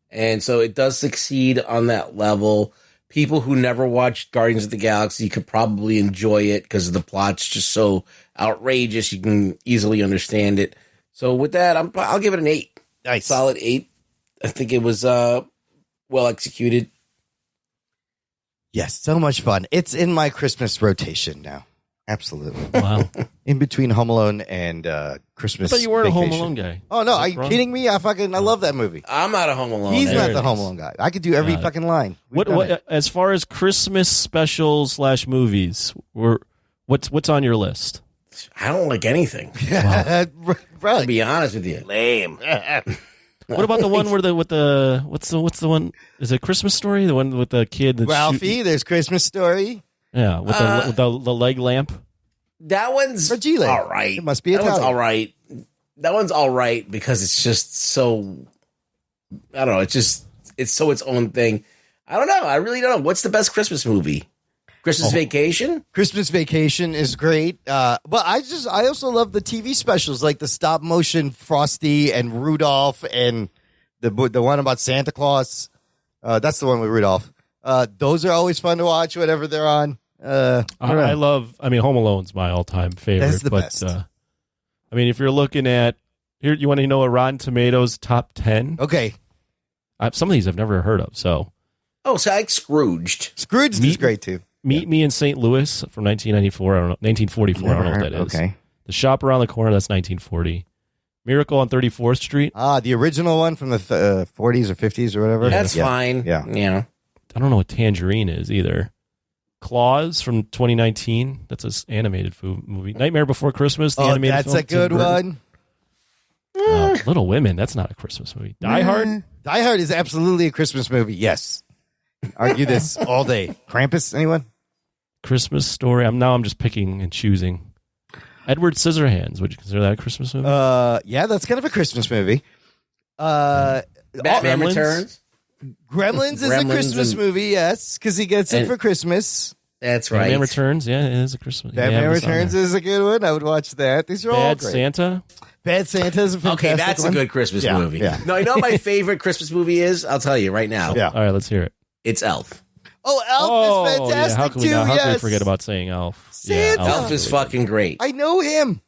And so it does succeed on that level. People who never watched Guardians of the Galaxy could probably enjoy it because the plot's just so outrageous. You can easily understand it. So with that, I'll give it an 8. Nice. Solid 8. I think it was well executed. Yes, so much fun. It's in my Christmas rotation now. Absolutely. Wow. In between Home Alone and Christmas I thought you weren't Vacation. a Home Alone guy. Oh, no. Are you wrong? kidding me? I love that movie. I'm not a Home Alone. He's guy. not There the it Home is. Alone guy. I could do every Got it. fucking line. We've done it. What as far as Christmas specials / movies, what's on your list? I don't like anything. Right. To be honest with you. Lame. What about the one where what's the one? Is it Christmas Story? The one with the kid that's Ralphie, there's Christmas Story. yeah, with the leg lamp. That one's Fragile. all right. It must be that Italian. one's all right. That one's all right because it's just so. I don't know. It's so its own thing. I don't know. I really don't know. What's the best Christmas movie? Christmas Vacation? Christmas Vacation is great. But I also love the TV specials, like the stop motion Frosty and Rudolph and the one about Santa Claus. That's the one with Rudolph. Those are always fun to watch whenever they're on. I love. I mean, Home Alone's my all-time favorite. That's the best. I mean, if you're looking at here, you want to know a Rotten Tomatoes top 10? Okay. Some of these I've never heard of. So, so I like Scrooged. Scrooge is great too. Meet Me in St. Louis from 1994. I don't know. 1944. I don't know what that is. Okay. The Shop Around the Corner. That's 1940. Miracle on 34th Street. The original one from the 40s or 50s or whatever. That's fine. Yeah. I don't know what Tangerine is either. Claus from 2019. That's an animated movie. Nightmare Before Christmas. The animated that's film, a good one. Little Women. That's not a Christmas movie. Die Hard. Die Hard is absolutely a Christmas movie. Yes. Argue this all day. Krampus, anyone? Christmas Story. I'm just picking and choosing. Edward Scissorhands. Would you consider that a Christmas movie? Yeah, that's kind of a Christmas movie. Batman Gremlins? Returns? Gremlins is a Christmas movie, yes, because he gets it for Christmas. That's right. Batman Returns. Yeah, it is a Christmas. Batman Returns is a good one. I would watch that. These are all Bad great. Santa. Bad Santa is a fantastic Okay, that's one. a good Christmas Yeah, movie. yeah. No, you know what my favorite Christmas movie is? I'll tell you right now. Yeah. All right, let's hear it. It's Elf. Oh, Elf is fantastic how can we too. not? How can we Yes. forget about saying Elf? Santa. Yeah, Elf is fucking great. I know him.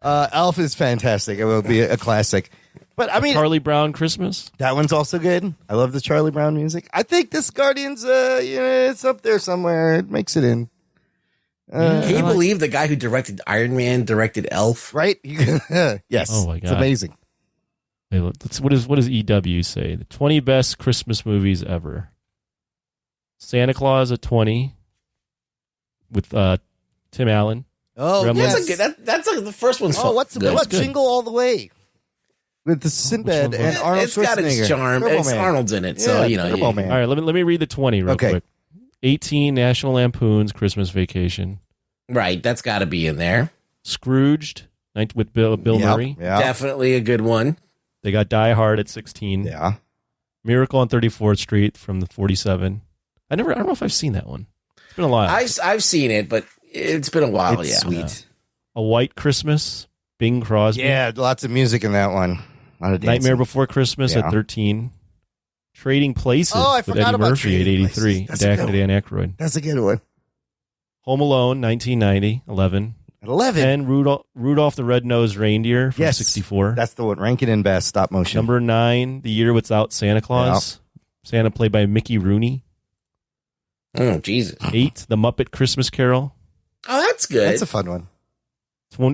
Elf is fantastic. It will be a classic. But I mean, Charlie Brown Christmas. that one's also good. I love the Charlie Brown music. I think this Guardians, it's up there somewhere. It makes it in. Can you believe the guy who directed Iron Man directed Elf? Right? Yes. Oh my It's God. amazing. Hey, look, what does EW say? The 20 best Christmas movies ever. Santa Claus at 20 with Tim Allen. Oh, Gremlins. yes. That's like the first one's Oh, what good. about good. Jingle All the Way? With the Sinbad Which one was and it? Arnold It's got its Schwarzenegger. charm. Turbo It's Man. Arnold's in it, so Yeah, Turbo Man. All right, let me read the 20 real Okay. quick. 18 National Lampoon's Christmas Vacation. Right, that's got to be in there. Scrooged with Bill Yep, Murray. Yeah. Definitely a good one. They got Die Hard at 16. Yeah. Miracle on 34th Street from the 47. I don't know if I've seen that one. It's been a while. I've seen it, but it's been a while. It's Yeah, sweet. A White Christmas. Bing Crosby. Yeah, lots of music in that one. A lot of dancing. Nightmare Before Christmas Yeah. at 13. Trading Places Oh, I with forgot Eddie about Murphy at Trading 83. Places. That's a good Dan Aykroyd. That's a good one. Home Alone 1990 11. At 11. And Rudolph the Red-Nosed Reindeer from Yes. 64. That's the one. Ranking in best stop motion. Number 9, The Year Without Santa Claus. Santa played by Mickey Rooney. Oh, Jesus. 8, The Muppet Christmas Carol. Oh, that's good. That's a fun one.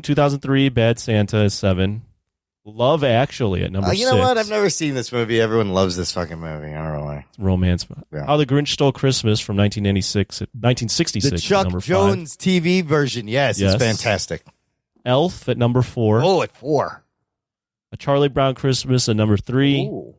2003, Bad Santa is 7. Love Actually at number 6. You know what? I've never seen this movie. Everyone loves this fucking movie. I don't know why. Romance. Yeah. How the Grinch Stole Christmas from 1966 The at Chuck number 5. Jones TV version. Yes, Yes. it's fantastic. Elf at number 4. Oh, at 4. A Charlie Brown Christmas at number 3. Ooh.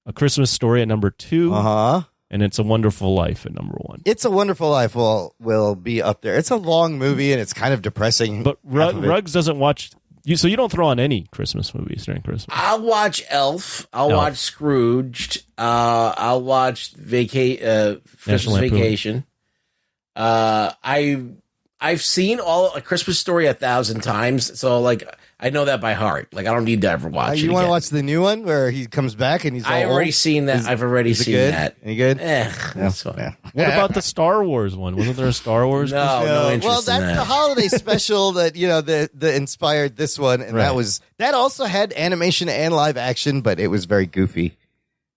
A Christmas Story at number 2. Uh-huh. And It's a Wonderful Life at number 1. It's a Wonderful Life will be up there. It's a long movie and it's kind of depressing. But half of it. Ruggs doesn't watch so you don't throw on any Christmas movies during Christmas. I'll watch Elf. I'll Elf. watch Scrooged. I'll watch Christmas National Lampoon. Vacation. I've seen A Christmas Story 1,000 times, so like I know that by heart. Like I don't need to ever watch it. You want to again. watch the new one where he comes back and he's all I've already old? seen that. I've already Is it seen good? that. Any good? That's fine. Yeah. What about the Star Wars one? Wasn't there a Star Wars? No, Christmas? no interest well, in that's that. the holiday special that that inspired this one, and Right. that also had animation and live action, but it was very goofy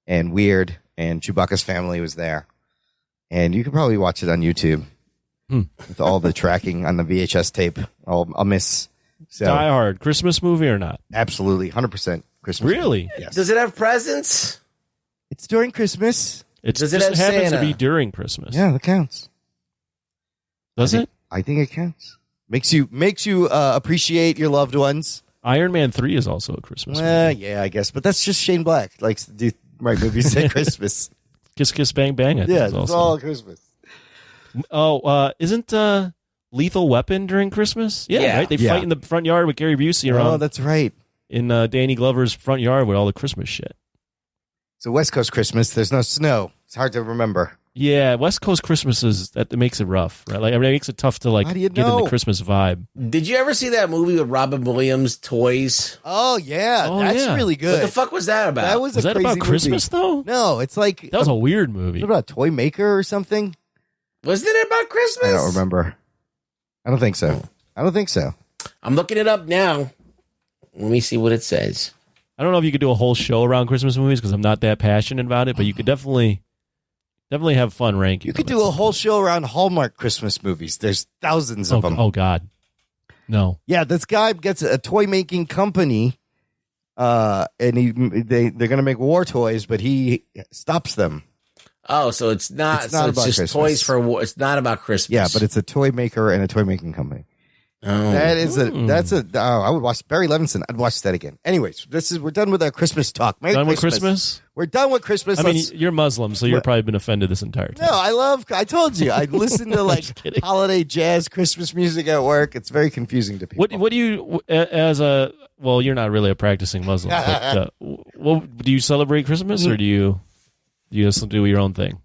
and weird. And Chewbacca's family was there, and you can probably watch it on YouTube with all the tracking on the VHS tape. I'll miss. So Die Hard, Christmas movie or not? absolutely, 100% Christmas. Really? Yes. Does it have presents? It's during Christmas. It Does it just have happens Santa? to be during Christmas. Yeah, that counts. Does it? I think it counts. Makes you appreciate your loved ones. Iron Man 3 is also a Christmas movie. Yeah, I guess, but that's just Shane Black likes to do movies at Christmas. Kiss Kiss Bang Bang. I think Yeah, is it's also. all Christmas. Oh, isn't Lethal Weapon during Christmas? Yeah, right. They Yeah. fight in the front yard with Gary Busey around Oh, that's right. in Danny Glover's front yard with all the Christmas shit. So West Coast Christmas, there's no snow. It's hard to remember. Yeah, West Coast Christmases, that makes it rough, right? Like, I mean, it makes it tough to, like, How do you get in know? the Christmas vibe. Did you ever see that movie with Robin Williams, Toys? Oh, yeah. Oh, that's yeah. really good. What the fuck was that about? That was Was a that crazy about movie. Christmas, though? No, it's like... That was a weird movie. What about a toy maker or something? Wasn't it about Christmas? I don't remember. I don't think so. I don't think so. I'm looking it up now. Let me see what it says. I don't know if you could do a whole show around Christmas movies because I'm not that passionate about it, but you could definitely have fun ranking. You could do a whole show around Hallmark Christmas movies. There's thousands of them. Oh, God. No. Yeah, this guy gets a toy making company, and they're going to make war toys, but he stops them. Oh, so it's not. It's not so about it's just Christmas. toys for war. It's not about Christmas. Yeah, but it's a toy maker and a toy making company. Oh. I would watch Barry Levinson. I'd watch that again. Anyways, we're done with our Christmas talk. Merry Done with Christmas. Christmas? We're done with Christmas. I mean, you're Muslim, so you've probably been offended this entire time. No, I told you. I listen to like holiday jazz, Christmas music at work. It's very confusing to people. What do you, well, you're not really a practicing Muslim, but do you celebrate Christmas or do you just do your own thing?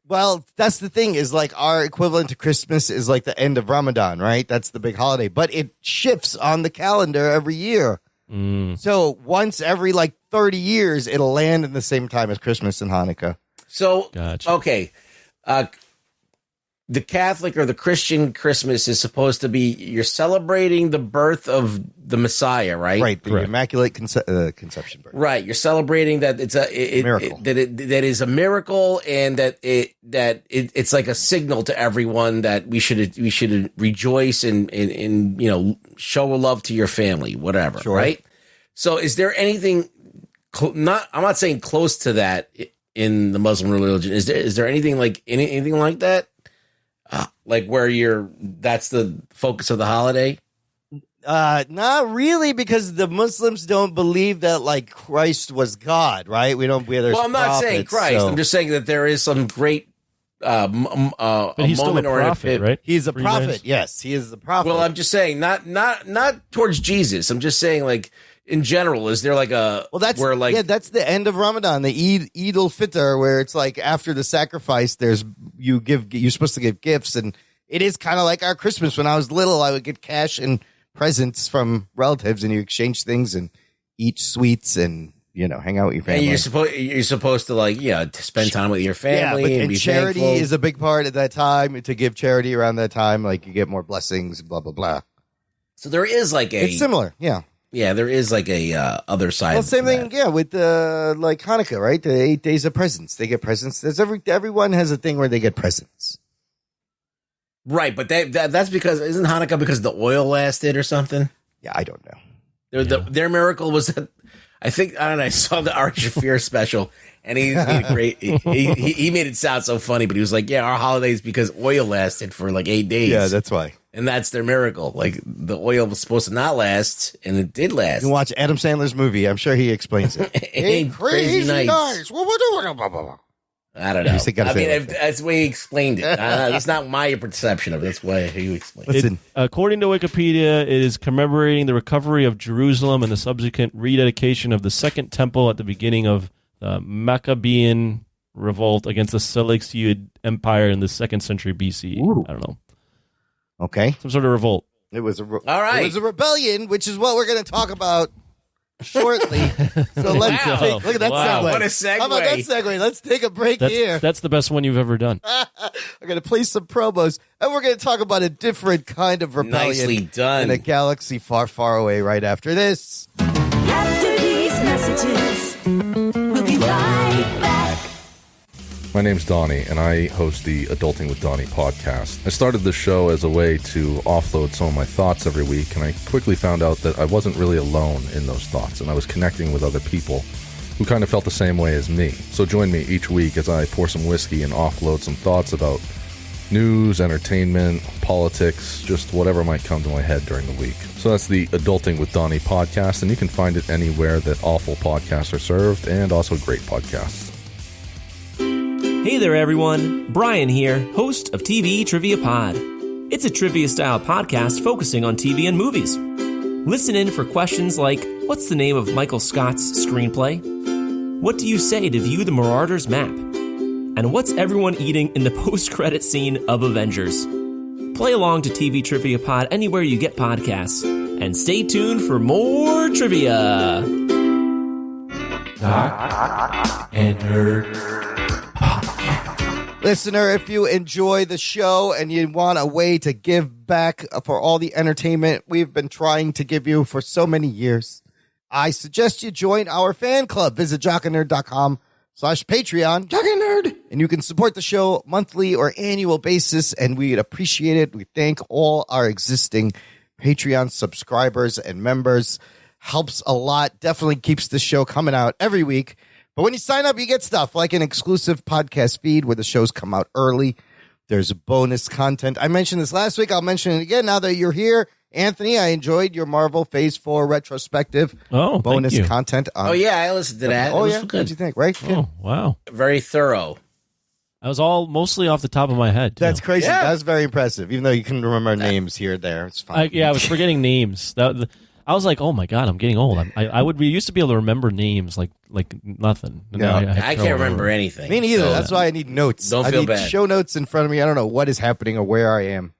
Well, that's the thing is like our equivalent to Christmas is like the end of Ramadan, right? That's the big holiday, but it shifts on the calendar every year. So once every like 30 years, it'll land in the same time as Christmas and Hanukkah. So, Gotcha. Okay. The Catholic or the Christian Christmas is supposed to be you're celebrating the birth of the Messiah, right? Right, the Correct. Immaculate Conception birth. Right. You're celebrating that it's Miracle. that is a miracle, and that it's like a signal to everyone that we should rejoice and show love to your family, whatever. Sure. Right. So, is there anything I'm not saying close to that in the Muslim religion? Is there anything like anything like that? Like where that's the focus of the holiday? Not really, because the Muslims don't believe that like Christ was God, right? Well, I'm not saying Christ. So. I'm just saying that there is some great But he's still a moment or an prophet, right? He's a Three prophet. days? Yes, he is the prophet. Well, I'm just saying not towards Jesus. I'm just saying like in general. Is there like a that's where like that's the end of Ramadan, the Eid al-Fitr, where it's like after the sacrifice, you're supposed to give gifts, and it is kind of like our Christmas. When I was little, I would get cash and presents from relatives, and you exchange things and eat sweets and hang out with your family. and you're supposed to like to spend time with your family and be charity thankful. is a big part at that time. To give charity around that time, like you get more blessings, blah blah blah. So there is like It's similar, yeah. Yeah, there is like a other side. Well, same to thing, that. yeah, with like Hanukkah, right? The 8 days of presents. They get presents. There's everyone has a thing where they get presents. Right, but that's because isn't Hanukkah because the oil lasted or something? Yeah, I don't know. Their miracle was that I don't know. I saw the Ari Shaffir special, and he made a great. He made it sound so funny, but he was like, "Yeah, our holidays because oil lasted for like 8 days." Yeah, that's why. And that's their miracle. Like the oil was supposed to not last, and it did last. You can watch Adam Sandler's movie. I'm sure he explains it. Hey, crazy nights. What we're doing? Blah, blah, blah. I don't know. I mean, that's the way he explained it. It's not my perception of it. That's the way he explained it. Listen, According to Wikipedia, it is commemorating the recovery of Jerusalem and the subsequent rededication of the Second Temple at the beginning of the Maccabean revolt against the Seleucid Empire in the 2nd century BC. Ooh. I don't know. okay. Some sort of revolt. It was All right. It was a rebellion, which is what we're going to talk about shortly. So let's Wow. look at that Wow. segue. What a segue. How about that segue? Let's take a break here. That's the best one you've ever done. We're going to play some promos, and we're going to talk about a different kind of rebellion Nicely done. in a galaxy far, far away right after this. After these messages, we'll be right back. My name's Donnie, and I host the Adulting with Donnie podcast. I started this show as a way to offload some of my thoughts every week, and I quickly found out that I wasn't really alone in those thoughts, and I was connecting with other people who kind of felt the same way as me. So join me each week as I pour some whiskey and offload some thoughts about news, entertainment, politics, just whatever might come to my head during the week. So that's the Adulting with Donnie podcast, and you can find it anywhere that awful podcasts are served, and also great podcasts. Hey there, everyone. Brian here, host of TV Trivia Pod. It's a trivia-style podcast focusing on TV and movies. Listen in for questions like, what's the name of Michael Scott's screenplay? What do you say to view the Marauders map? and what's everyone eating in the post-credit scene of Avengers. Play along to TV Trivia Pod anywhere you get podcasts, and stay tuned for more trivia. Jock and Nerd. Listener, if you enjoy the show and you want a way to give back for all the entertainment we've been trying to give you for so many years, I suggest you join our fan club. Visit jockandnerd.com/Patreon. Jock and Nerd. And you can support the show monthly or annual basis, and we'd appreciate it. We thank all our existing Patreon subscribers and members. Helps a lot. Definitely keeps the show coming out every week. But when you sign up, you get stuff like an exclusive podcast feed where the shows come out early. There's bonus content. I mentioned this last week. I'll mention it again now that you're here. Anthony, I enjoyed your Marvel Phase 4 retrospective bonus content. Oh, yeah, I listened to that. Oh, it was yeah? good. What'd you think? Right? Oh, wow. Very thorough. I was all mostly off the top of my head, too. That's crazy. Yeah. That's very impressive. Even though you couldn't remember names here or there. It's fine. I was forgetting names. I was like, oh my God, I'm getting old. I used to be able to remember names like nothing. And now Yeah. I can't remember anything. Me neither. So That's why I need notes. Don't I feel need bad. show notes in front of me. I don't know what is happening or where I am.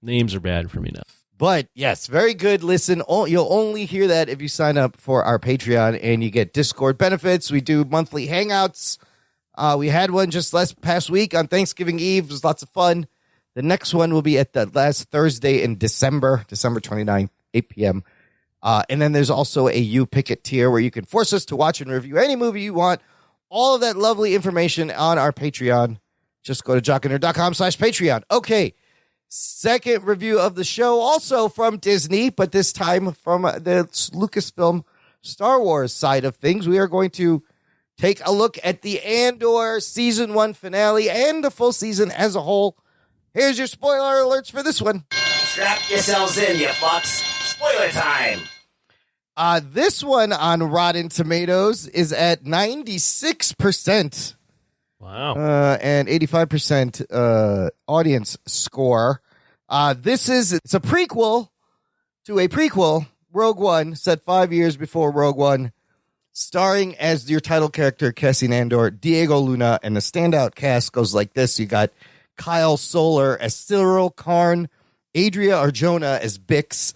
Names are bad for me now. But yes, very good. Listen, you'll only hear that if you sign up for our Patreon, and you get Discord benefits. We do monthly hangouts. We had one just past week on Thanksgiving Eve. It was lots of fun. The next one will be at the last Thursday in December 29th, 8 p.m. And then there's also a You Pick It tier where you can force us to watch and review any movie you want. All of that lovely information on our Patreon. Just go to jockandnerd.com/Patreon. Okay. Second review of the show, also from Disney, but this time from the Lucasfilm Star Wars side of things. We are going to take a look at the Andor Season 1 finale and the full season as a whole. Here's your spoiler alerts for this one. Strap yourselves in, you fucks. Spoiler time. This one on Rotten Tomatoes is at 96%. Wow. And 85% audience score. It's a prequel to a prequel, Rogue One, set 5 years before Rogue One, starring as your title character, Cassian Andor, Diego Luna, and the standout cast goes like this. You got Kyle Soller as Cyril Karn, Adria Arjona as Bix,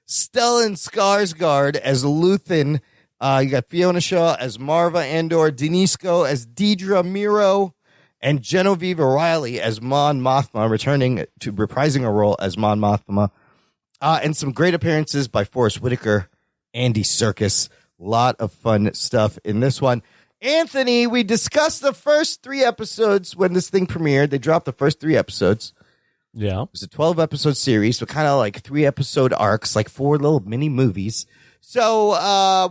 Stellan Skarsgård as Luthen. You got Fiona Shaw as Marva Andor, Denisco as Deidre Miro, and Genevieve O'Reilly as Mon Mothma, reprising a role as Mon Mothma. And some great appearances by Forrest Whitaker, Andy Serkis. A lot of fun stuff in this one. Anthony, we discussed the first 3 episodes when this thing premiered. They dropped the first 3 episodes. Yeah. It was a 12-episode series, but kind of like 3-episode arcs, like 4 little mini movies. So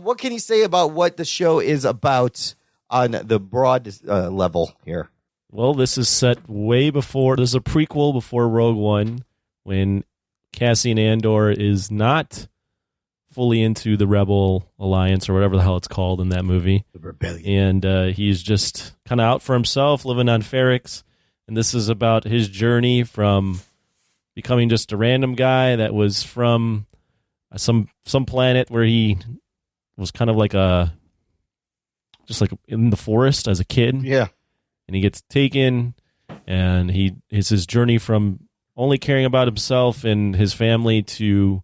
what can you say about what the show is about on the broad level here? Well, this is set way before. This is a prequel before Rogue One, when Cassian Andor is not fully into the Rebel Alliance or whatever the hell it's called in that movie. The Rebellion. And he's just kind of out for himself, living on Ferrix. And this is about his journey from becoming just a random guy that was from some planet where he was kind of like just like in the forest as a kid. Yeah. And he gets taken, and it's his journey from only caring about himself and his family to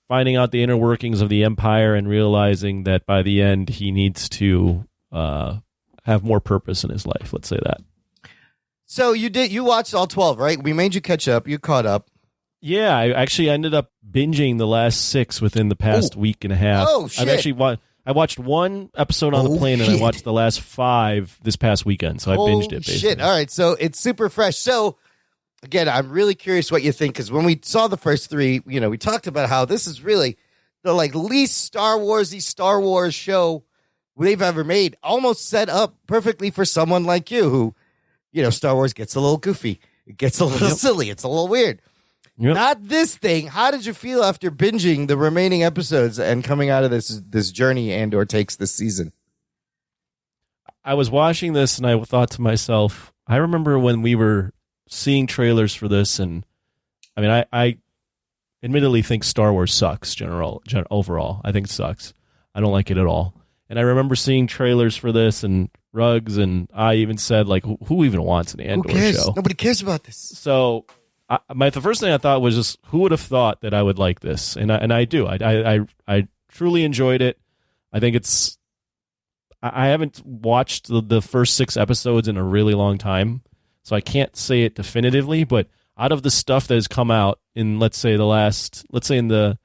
finding out the inner workings of the Empire and realizing that by the end he needs to have more purpose in his life. Let's say that. So you watched all 12, right? We made you catch up. You caught up. Yeah, I actually ended up binging the last 6 within the past week and a half. Oh, shit. I watched 1 episode on the plane, and I watched the last 5 this past weekend. So I binged it, basically. Shit. All right, so it's super fresh. So, again, I'm really curious what you think, because when we saw the first 3, we talked about how this is really the least Star Wars show they've ever made, almost set up perfectly for someone like you who, Star Wars gets a little goofy. It gets a little silly. It's a little weird. Yep. Not this thing. How did you feel after binging the remaining episodes and coming out of this journey Andor takes this season? I was watching this and I thought to myself, I remember when we were seeing trailers for this, and I mean, I admittedly think Star Wars sucks overall. I think it sucks. I don't like it at all. And I remember seeing trailers for this and Ruggs and I even said, like, who even wants an Andor Who cares? show? Nobody cares about this. So the first thing I thought was just, who would have thought that I would like this? And I do. I truly enjoyed it. I think it's. I haven't watched the first 6 episodes in a really long time, so I can't say it definitively. But out of the stuff that has come out in, let's say in the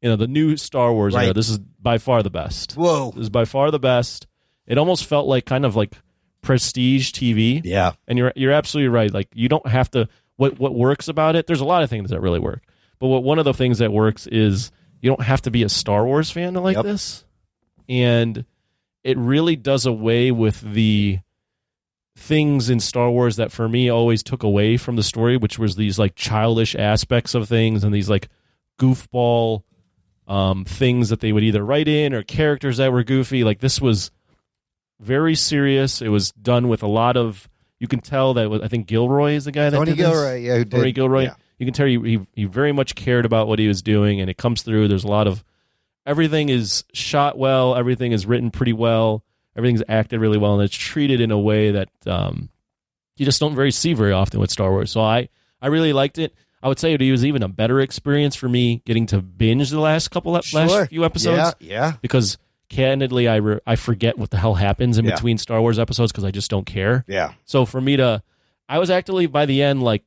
the new Star Wars era, this is by far the best. Whoa, this is by far the best. It almost felt like kind of like prestige TV. Yeah, and you're absolutely right. Like, you don't have to. What works about it? There's a lot of things that really work, but one of the things that works is you don't have to be a Star Wars fan to like this, and it really does away with the things in Star Wars that for me always took away from the story, which was these like childish aspects of things and these like goofball things that they would either write in or characters that were goofy. Like, this was very serious. It was done with a lot of, you can tell that I think Gilroy is the guy that Tony did this. Gilroy, yeah, who did. Tony Gilroy. Yeah. You can tell he very much cared about what he was doing, and it comes through. There's a lot of, everything is shot well, everything is written pretty well, everything's acted really well, and it's treated in a way that you just don't see very often with Star Wars. So I really liked it. I would say it was even a better experience for me getting to binge the last few episodes. Yeah. Because candidly, I forget what the hell happens in between Star Wars episodes because I just don't care. Yeah. So for me I was actually by the end like,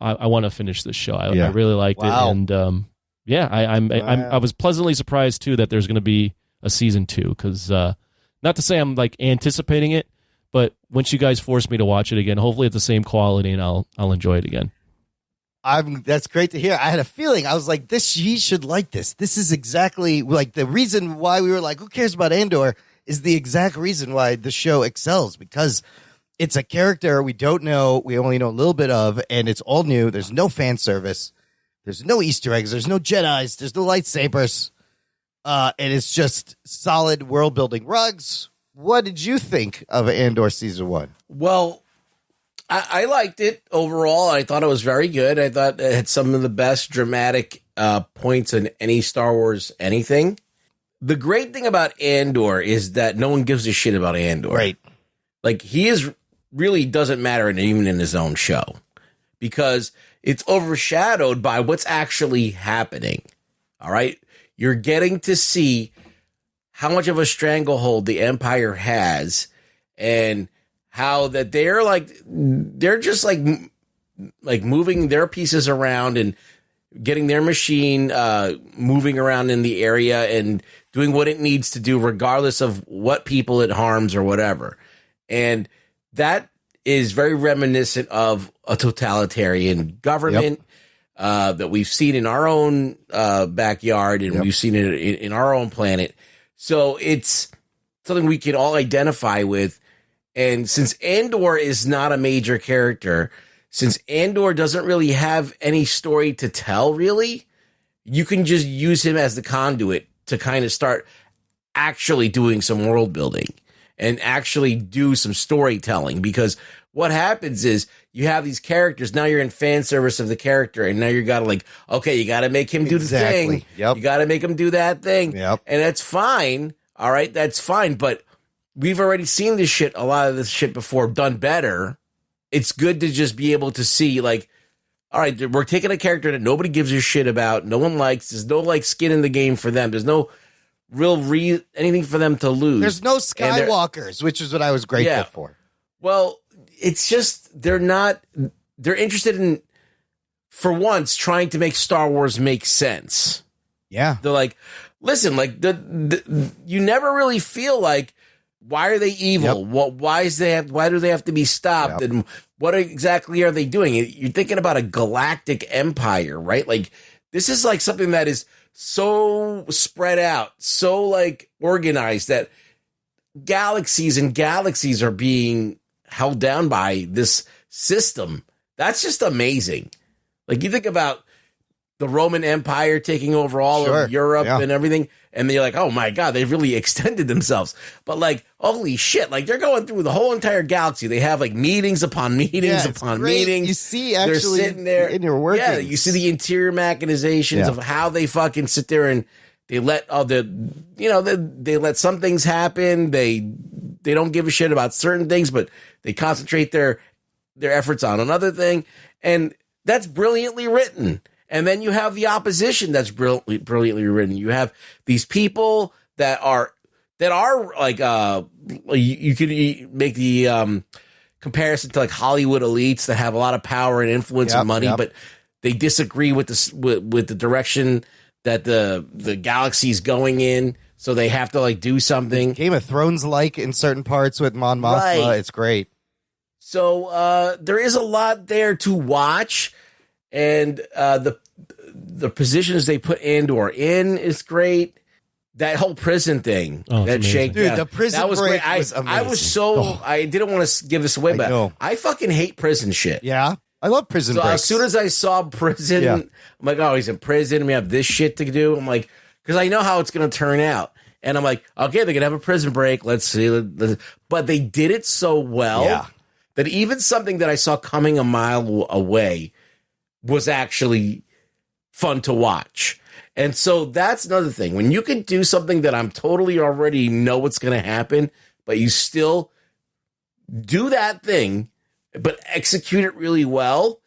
I want to finish this show. I really liked it, and I was pleasantly surprised too that there's going to be a season 2. Because not to say I'm like anticipating it, but once you guys force me to watch it again, hopefully it's the same quality and I'll enjoy it again. That's great to hear. I had a feeling. I was like, he should like this. This is exactly like the reason why we were like, who cares about Andor is the exact reason why the show excels, because it's a character we don't know. We only know a little bit of, and it's all new. There's no fan service. There's no Easter eggs. There's no Jedis. There's no lightsabers. And it's just solid world building. Ruggs, what did you think of Andor season 1? Well, I liked it overall. I thought it was very good. I thought it had some of the best dramatic points in any Star Wars anything. The great thing about Andor is that no one gives a shit about Andor. Right. Like, he really doesn't matter even in his own show, because it's overshadowed by what's actually happening. All right. You're getting to see how much of a stranglehold the Empire has, and how that they're just like moving their pieces around and getting their machine moving around in the area and doing what it needs to do, regardless of what people it harms or whatever. And that is very reminiscent of a totalitarian government that we've seen in our own backyard, and we've seen it in our own planet. So it's something we can all identify with. And since Andor is not a major character, since Andor doesn't really have any story to tell, really, you can just use him as the conduit to kind of start actually doing some world building and actually do some storytelling. Because what happens is you have these characters, now you're in fan service of the character, and now you got to you got to make him do the thing. Yep. You got to make him do that thing. Yep. And that's fine. All right, that's fine. But we've already seen a lot of this shit before, done better. It's good to just be able to see, all right, we're taking a character that nobody gives a shit about, no one likes, there's no skin in the game for them, there's no real anything for them to lose. There's no Skywalkers, which is what I was grateful for. Well, it's just they're interested in, for once, trying to make Star Wars make sense. Yeah. They're like, listen, you never really feel like, why are they evil? Yep. Why do they have to be stopped? Yep. And what exactly are they doing? You're thinking about a galactic empire, right? Like, this is like something that is so spread out, so organized, that galaxies and galaxies are being held down by this system. That's just amazing. Like, you think about the Roman Empire taking over all of Europe and everything, and you're like, oh my God, they've really extended themselves. But holy shit, they're going through the whole entire galaxy. They have meetings upon meetings upon meetings. You see, actually, they're sitting there in your workings. Yeah, you see the interior machinations of how they fucking sit there, and they let they let some things happen. They they don't give a shit about certain things, but they concentrate their efforts on another thing, and that's brilliantly written. And then you have the opposition that's brilliantly written. You have these people that are like you could make the comparison to like Hollywood elites that have a lot of power and influence and money, but they disagree with the direction that the galaxy's going in, so they have to like do something. Game of Thrones like in certain parts with Mon Mothma. Right. It's great. So there is a lot there to watch, and the positions they put Andor in is great. That whole prison thing, that shakedown, dude, the prison that was break great. was amazing. I was so I didn't want to give this away, but I fucking hate prison shit. Yeah, I love prison breaks. As soon as I saw prison, I'm like, oh, he's in prison. We have this shit to do. I'm like, because I know how it's going to turn out. And I'm like, okay, they're going to have a prison break. Let's see. But they did it so well that even something that I saw coming a mile away was actually fun to watch. And so that's another thing. When you can do something that I'm totally already know what's going to happen, but you still do that thing, but execute it really well.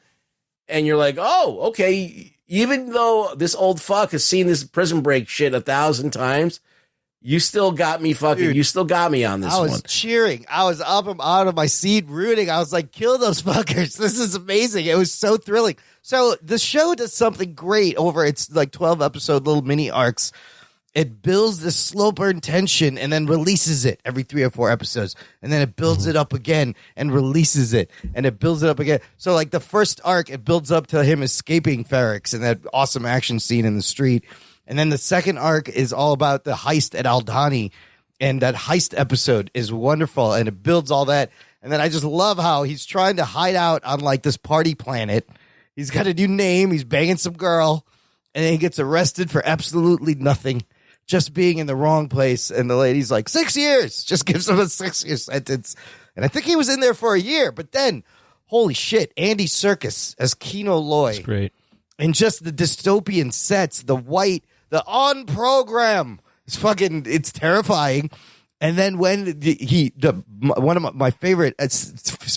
And you're like, oh, okay. Even though this old fuck has seen this prison break shit 1,000 times, you still got me fucking, dude, you still got me on this one. I was cheering. I was up and out of my seat rooting. I was like, kill those fuckers. This is amazing. It was so thrilling. So the show does something great over its like 12 episode little mini arcs. It builds this slow burn tension and then releases it every 3 or 4 episodes. And then it builds it up again and releases it. And it builds it up again. So like the first arc, it builds up to him escaping Ferrix and that awesome action scene in the street. And then the second arc is all about the heist at Aldhani. And that heist episode is wonderful. And it builds all that. And then I just love how he's trying to hide out on like this party planet. He's got a new name. He's banging some girl. And then he gets arrested for absolutely nothing. Just being in the wrong place. And the lady's like, 6 years. Just gives him a 6-year sentence. And I think he was in there for a year. But then, holy shit, Andy Serkis as Kino Loy. That's great. And just the dystopian sets, the on program. It's terrifying. And then when one of my favorite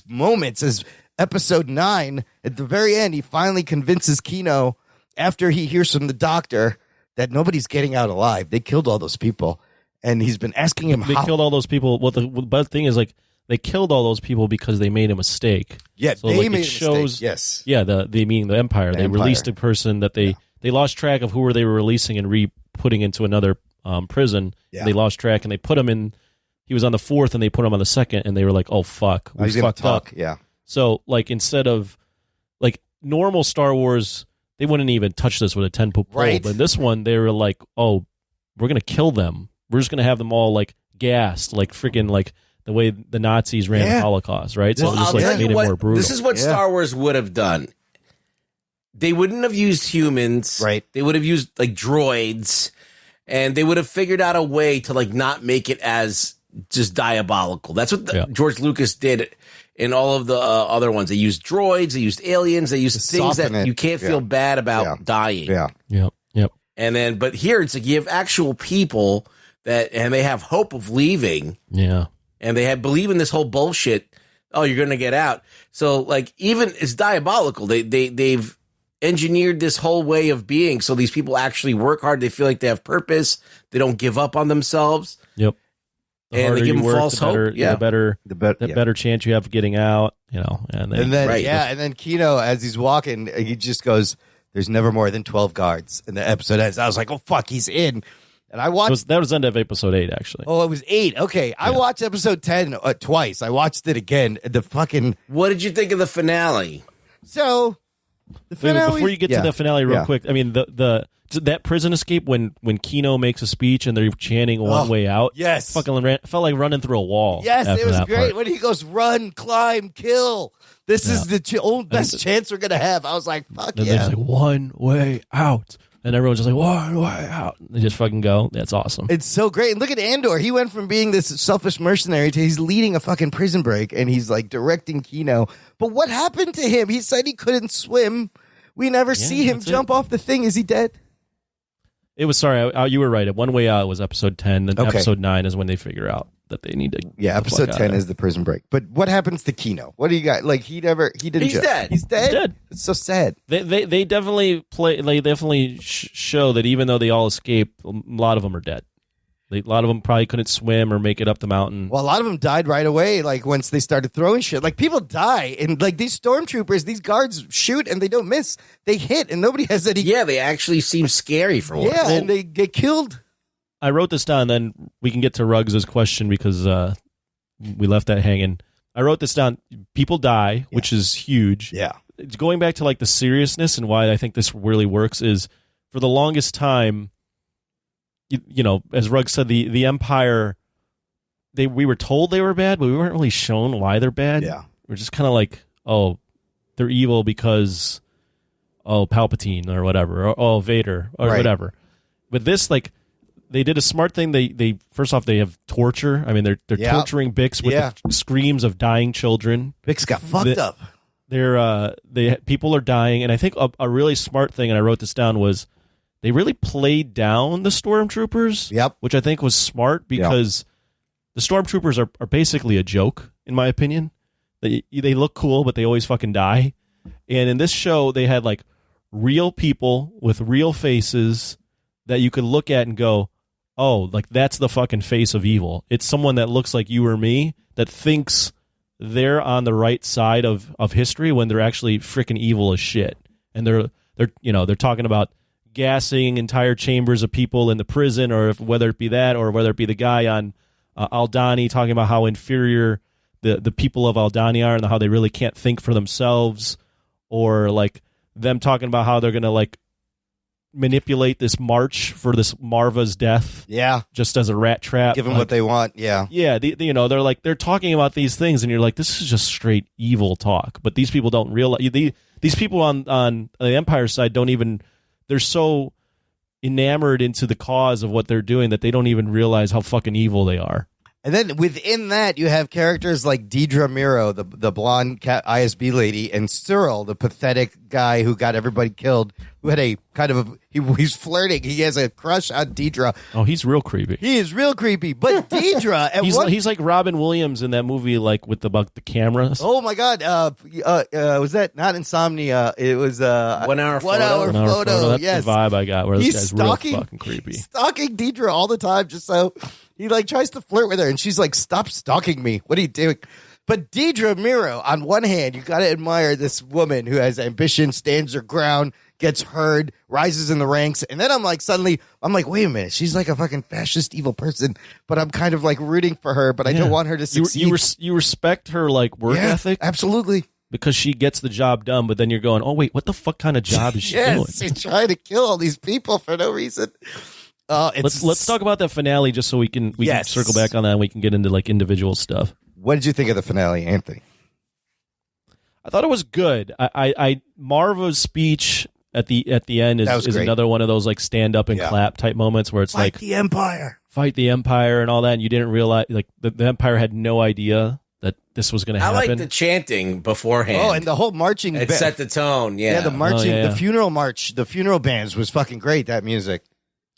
moments is episode 9, at the very end, he finally convinces Kino, after he hears from the doctor, that nobody's getting out alive. They killed all those people. And he's been asking him They killed all those people. Well, the bad thing is, like, they killed all those people because they made a mistake. Yeah, so, they like, made it shows, a mistake. Yes. Yeah, they meaning the Empire. They released a person that they lost track of who they were releasing and putting into another prison. Yeah. They lost track and they put him in. He was on the 4th and they put him on the 2nd and they were like, "Oh fuck, we fucked up." Yeah. So like instead of like normal Star Wars, they wouldn't even touch this with a 10-foot pole. Right. But this one, they were like, "Oh, we're gonna kill them. We're just gonna have them all like gassed, like freaking like." The way the Nazis ran the Holocaust, right? So Well, it just I'll like tell made you it what, more brutal. This is what Star Wars would have done. They wouldn't have used humans. Right. They would have used like droids, and they would have figured out a way to like not make it as just diabolical. That's what George Lucas did in all of the other ones. They used droids, they used aliens, they used things that you can't feel bad about dying. Yeah. Yep. And then, but here it's like you have actual people and they have hope of leaving. Yeah. And they believe in this whole bullshit. Oh, you're going to get out. So like, even it's diabolical. They've engineered this whole way of being. So these people actually work hard. They feel like they have purpose. They don't give up on themselves. Yep. And they give them false hope. The better chance you have of getting out, you know. And then and then Kino, as he's walking, he just goes, "There's never more than 12 guards." And the episode ends. I was like, "Oh fuck, he's in." And I watched. That was the end of episode 8, actually. Oh, it was 8. Okay, I watched episode 10 twice. I watched it again. What did you think of the finale? So the finale. Before you get to the finale, real quick, I mean that prison escape when Kino makes a speech and they're chanting "one way out." Yes, fucking felt like running through a wall. Yes, it was great part. when he goes, "Run, climb, kill." This is the best chance we're gonna have. I was like, "Fuck and yeah!" There's like one way out. And everyone's just like, one way out. They just fucking go. That's awesome. It's so great. And look at Andor. He went from being this selfish mercenary to he's leading a fucking prison break and he's like directing Kino. But what happened to him? He said he couldn't swim. We never see him jump off the thing. Is he dead? It was, sorry, you were right. One Way Out was episode 10, and Okay. episode 9 is when they figure out that they need to. Yeah, get the episode fuck out 10 of there. is the prison break. But what happens to Kino? What do you got? Like, he didn't. He's dead. He's dead. He's dead. It's so sad. They definitely play. They definitely show that even though they all escape, a lot of them are dead. A lot of them probably couldn't swim or make it up the mountain. Well, a lot of them died right away. Like once they started throwing shit. Like people die, and like these stormtroopers, these guards shoot and they don't miss. They hit, and nobody has any. Yeah, they actually seem scary for once. Yeah, and they get killed. I wrote this down. Then we can get to Ruggs' question because we left that hanging. I wrote this down. People die, which is huge. Yeah. It's going back to like the seriousness and why I think this really works is for the longest time. You know, as Ruggs said, the Empire. We were told they were bad, but we weren't really shown why they're bad. Yeah. We're just kind of like, oh, they're evil because, Palpatine or whatever, or Vader or Right. whatever. But this, like, they did a smart thing. They first off, they have torture. I mean, they're Yeah. torturing Bix with Yeah. the screams of dying children. Bix got fucked up. People are dying, and I think a really smart thing, and I wrote this down, was they really played down the stormtroopers. Yep. Which I think was smart because the stormtroopers are basically a joke, in my opinion. They look cool, but they always fucking die. And in this show, they had like real people with real faces that you could look at and go, oh, like that's the fucking face of evil. It's someone that looks like you or me that thinks they're on the right side of history when they're actually freaking evil as shit. And they're talking about gassing entire chambers of people in the prison, or whether it be that, or whether it be the guy on Aldhani talking about how inferior the people of Aldhani are and how they really can't think for themselves, or like them talking about how they're gonna like manipulate this march for this Marva's death, just as a rat trap, Give them what they want. Yeah. they're talking about these things, and you're like, this is just straight evil talk. But these people don't realize. These people on the Empire side don't even. They're so enamored into the cause of what they're doing that they don't even realize how fucking evil they are. And then within that, you have characters like Deidre Miro, the blonde ISB lady, and Cyril, the pathetic guy who got everybody killed, who had a kind of he's flirting. He has a crush on Deidre. Oh, he's real creepy. He is real creepy. But Deidre, he's like Robin Williams in that movie, like with the cameras. Oh my God! Was that not Insomnia? It was 1 hour photo. 1 hour photo. That's Yes, the vibe I got. Where this he's guy's stalking, real fucking creepy. stalking Deidre all the time, just so he like tries to flirt with her, and she's like, "Stop stalking me! What are you doing?" But Deidre Miro, on one hand, you got to admire this woman who has ambition, stands her ground, gets heard, rises in the ranks, and then I'm like, wait a minute, she's like a fucking fascist, evil person, but I'm kind of like rooting for her, but I don't want her to succeed. You respect her like work ethic, absolutely, because she gets the job done. But then you're going, oh wait, what the fuck kind of job is she doing? She's trying to kill all these people for no reason. Let's talk about the finale just so we can circle back on that and we can get into like individual stuff. What did you think of the finale, Anthony? I thought it was good. I Marva's speech at the end is another one of those like stand up and clap type moments where it's Fight the Empire, fight the Empire and all that, and you didn't realize like the Empire had no idea that this was going to happen. I like the chanting beforehand. Oh, and the whole marching. It set the tone. Yeah, the marching, the funeral march, the funeral bands was fucking great. That music.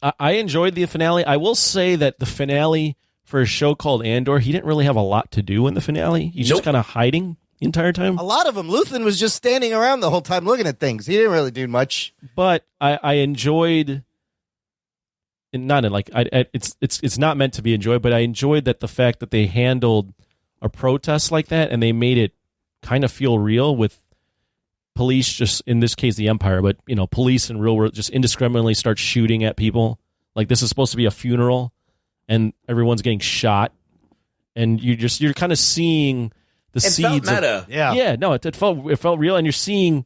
I enjoyed the finale. I will say that the finale for a show called Andor, he didn't really have a lot to do in the finale. He's just kind of hiding the entire time. A lot of them. Luthen was just standing around the whole time looking at things. He didn't really do much. But I enjoyed, it's not meant to be enjoyed, but I enjoyed that the fact that they handled a protest like that and they made it kind of feel real with police, just in this case the Empire, but police in real world just indiscriminately start shooting at people. Like this is supposed to be a funeral and everyone's getting shot, and you're kind of seeing the seeds. Felt meta. It felt real, and you're seeing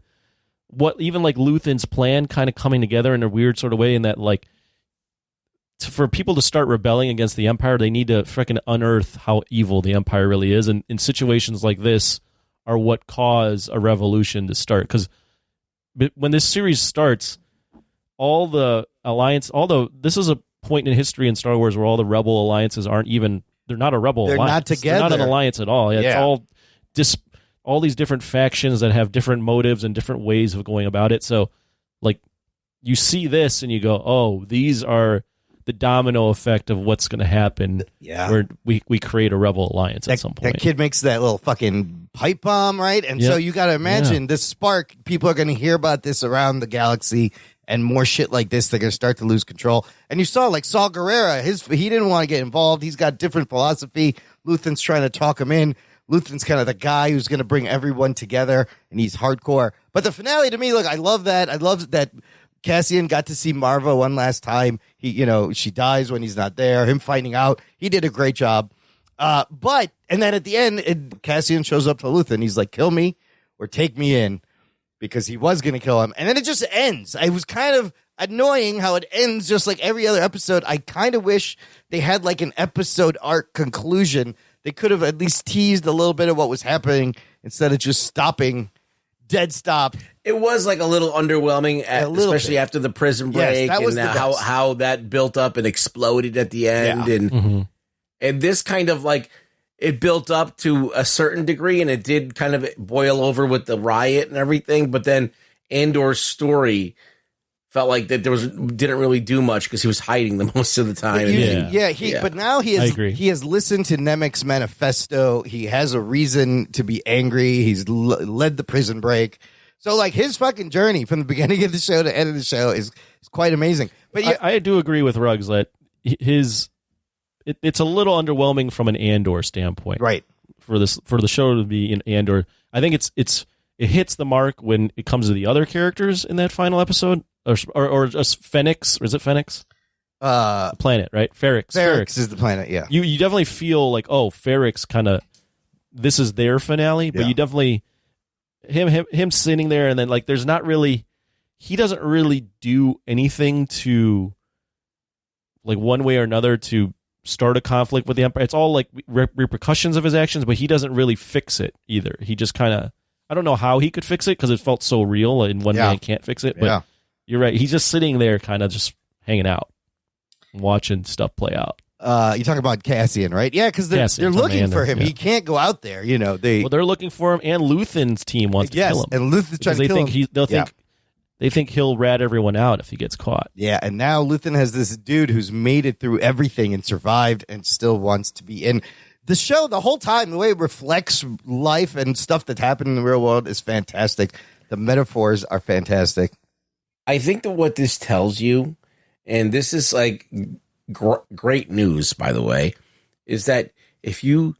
what even like Luthen's plan kind of coming together in a weird sort of way, in that like for people to start rebelling against the Empire, they need to freaking unearth how evil the Empire really is, and in situations like this are what cause a revolution to start. Because when this series starts, all the alliance, although this is a point in history in Star Wars where all the rebel alliances they're not a rebel alliance. Not together. They're not an alliance at all. It's all these different factions that have different motives and different ways of going about it. So, like, you see this and you go, oh, these are the domino effect of what's going to happen. Yeah. Where we create a rebel alliance at some point. That kid makes that little fucking pipe bomb, right? And so you got to imagine this spark, people are going to hear about this around the galaxy, and more shit like this, they're going to start to lose control. And you saw, like, Saw Gerrera, he didn't want to get involved. He's got different philosophy. Luthen's trying to talk him in. Luthen's kind of the guy who's going to bring everyone together, and he's hardcore. But the finale, to me, look, I love that. I love that Cassian got to see Marva one last time. She dies when he's not there. Him finding out, he did a great job. And then at the end, Cassian shows up to Luthen. He's like, kill me or take me in, because he was going to kill him. And then it just ends. It was kind of annoying how it ends just like every other episode. I kind of wish they had like an episode arc conclusion. They could have at least teased a little bit of what was happening instead of just stopping, dead stop. It was like a little underwhelming, especially after the prison break, that was and how that built up and exploded at the end. Yeah. And this kind of like, it built up to a certain degree, and it did kind of boil over with the riot and everything. But then Andor's story felt like that didn't really do much because he was hiding the most of the time. But now he has listened to Nemec's manifesto. He has a reason to be angry. He's led the prison break. So like his fucking journey from the beginning of the show to end of the show is quite amazing. But I do agree with Ruggs that it's a little underwhelming from an Andor standpoint, right? For the show to be in Andor, I think it hits the mark when it comes to the other characters in that final episode, or just Phoenix, or is it Phoenix? Planet, right? Ferrix is the planet. Yeah, you definitely feel like, oh, Ferrix kind of, this is their finale, but you definitely him sitting there, and then like there's not really, he doesn't really do anything to, like, one way or another to start a conflict with the Empire. It's all like repercussions of his actions, but he doesn't really fix it either. He just kind of, I don't know how he could fix it because it felt so real, and one man can't fix it. But you're right. He's just sitting there kind of just hanging out, watching stuff play out. You talk about Cassian, right? Yeah, because they're looking for him. Yeah. He can't go out there. They're looking for him, and Luthen's team wants to kill him. And Luthen's trying to kill him. They think he'll rat everyone out if he gets caught. Yeah, and now Luthen has this dude who's made it through everything and survived and still wants to be in the show the whole time. The way it reflects life and stuff that's happened in the real world is fantastic. The metaphors are fantastic. I think that what this tells you, and this is like great news, by the way, is that if you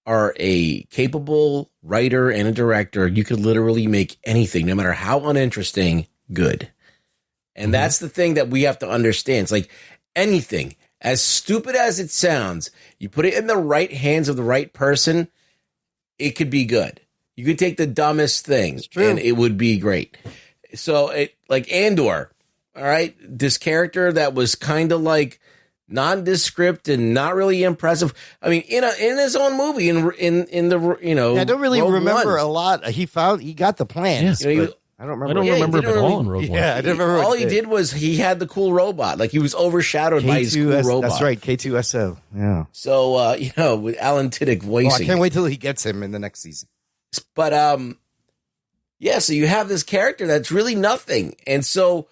are a capable writer and a director, you could literally make anything, no matter how uninteresting, good. And that's the thing that we have to understand. It's like anything, as stupid as it sounds, you put it in the right hands of the right person, it could be good. You could take the dumbest thing and it would be great. So like Andor, all right, this character that was kind of like nondescript and not really impressive. I mean, in his own movie, in the I don't really Rogue remember One. A lot. He got the plans. Yeah. I don't remember. I don't remember him at all in Rogue One. Yeah, I don't remember. All he did was he had the cool robot. Like he was overshadowed by his cool robot. That's right, K2SO. Yeah. So with Alan Tudyk voicing. I can't wait till he gets him in the next season. But so you have this character that's really nothing, and so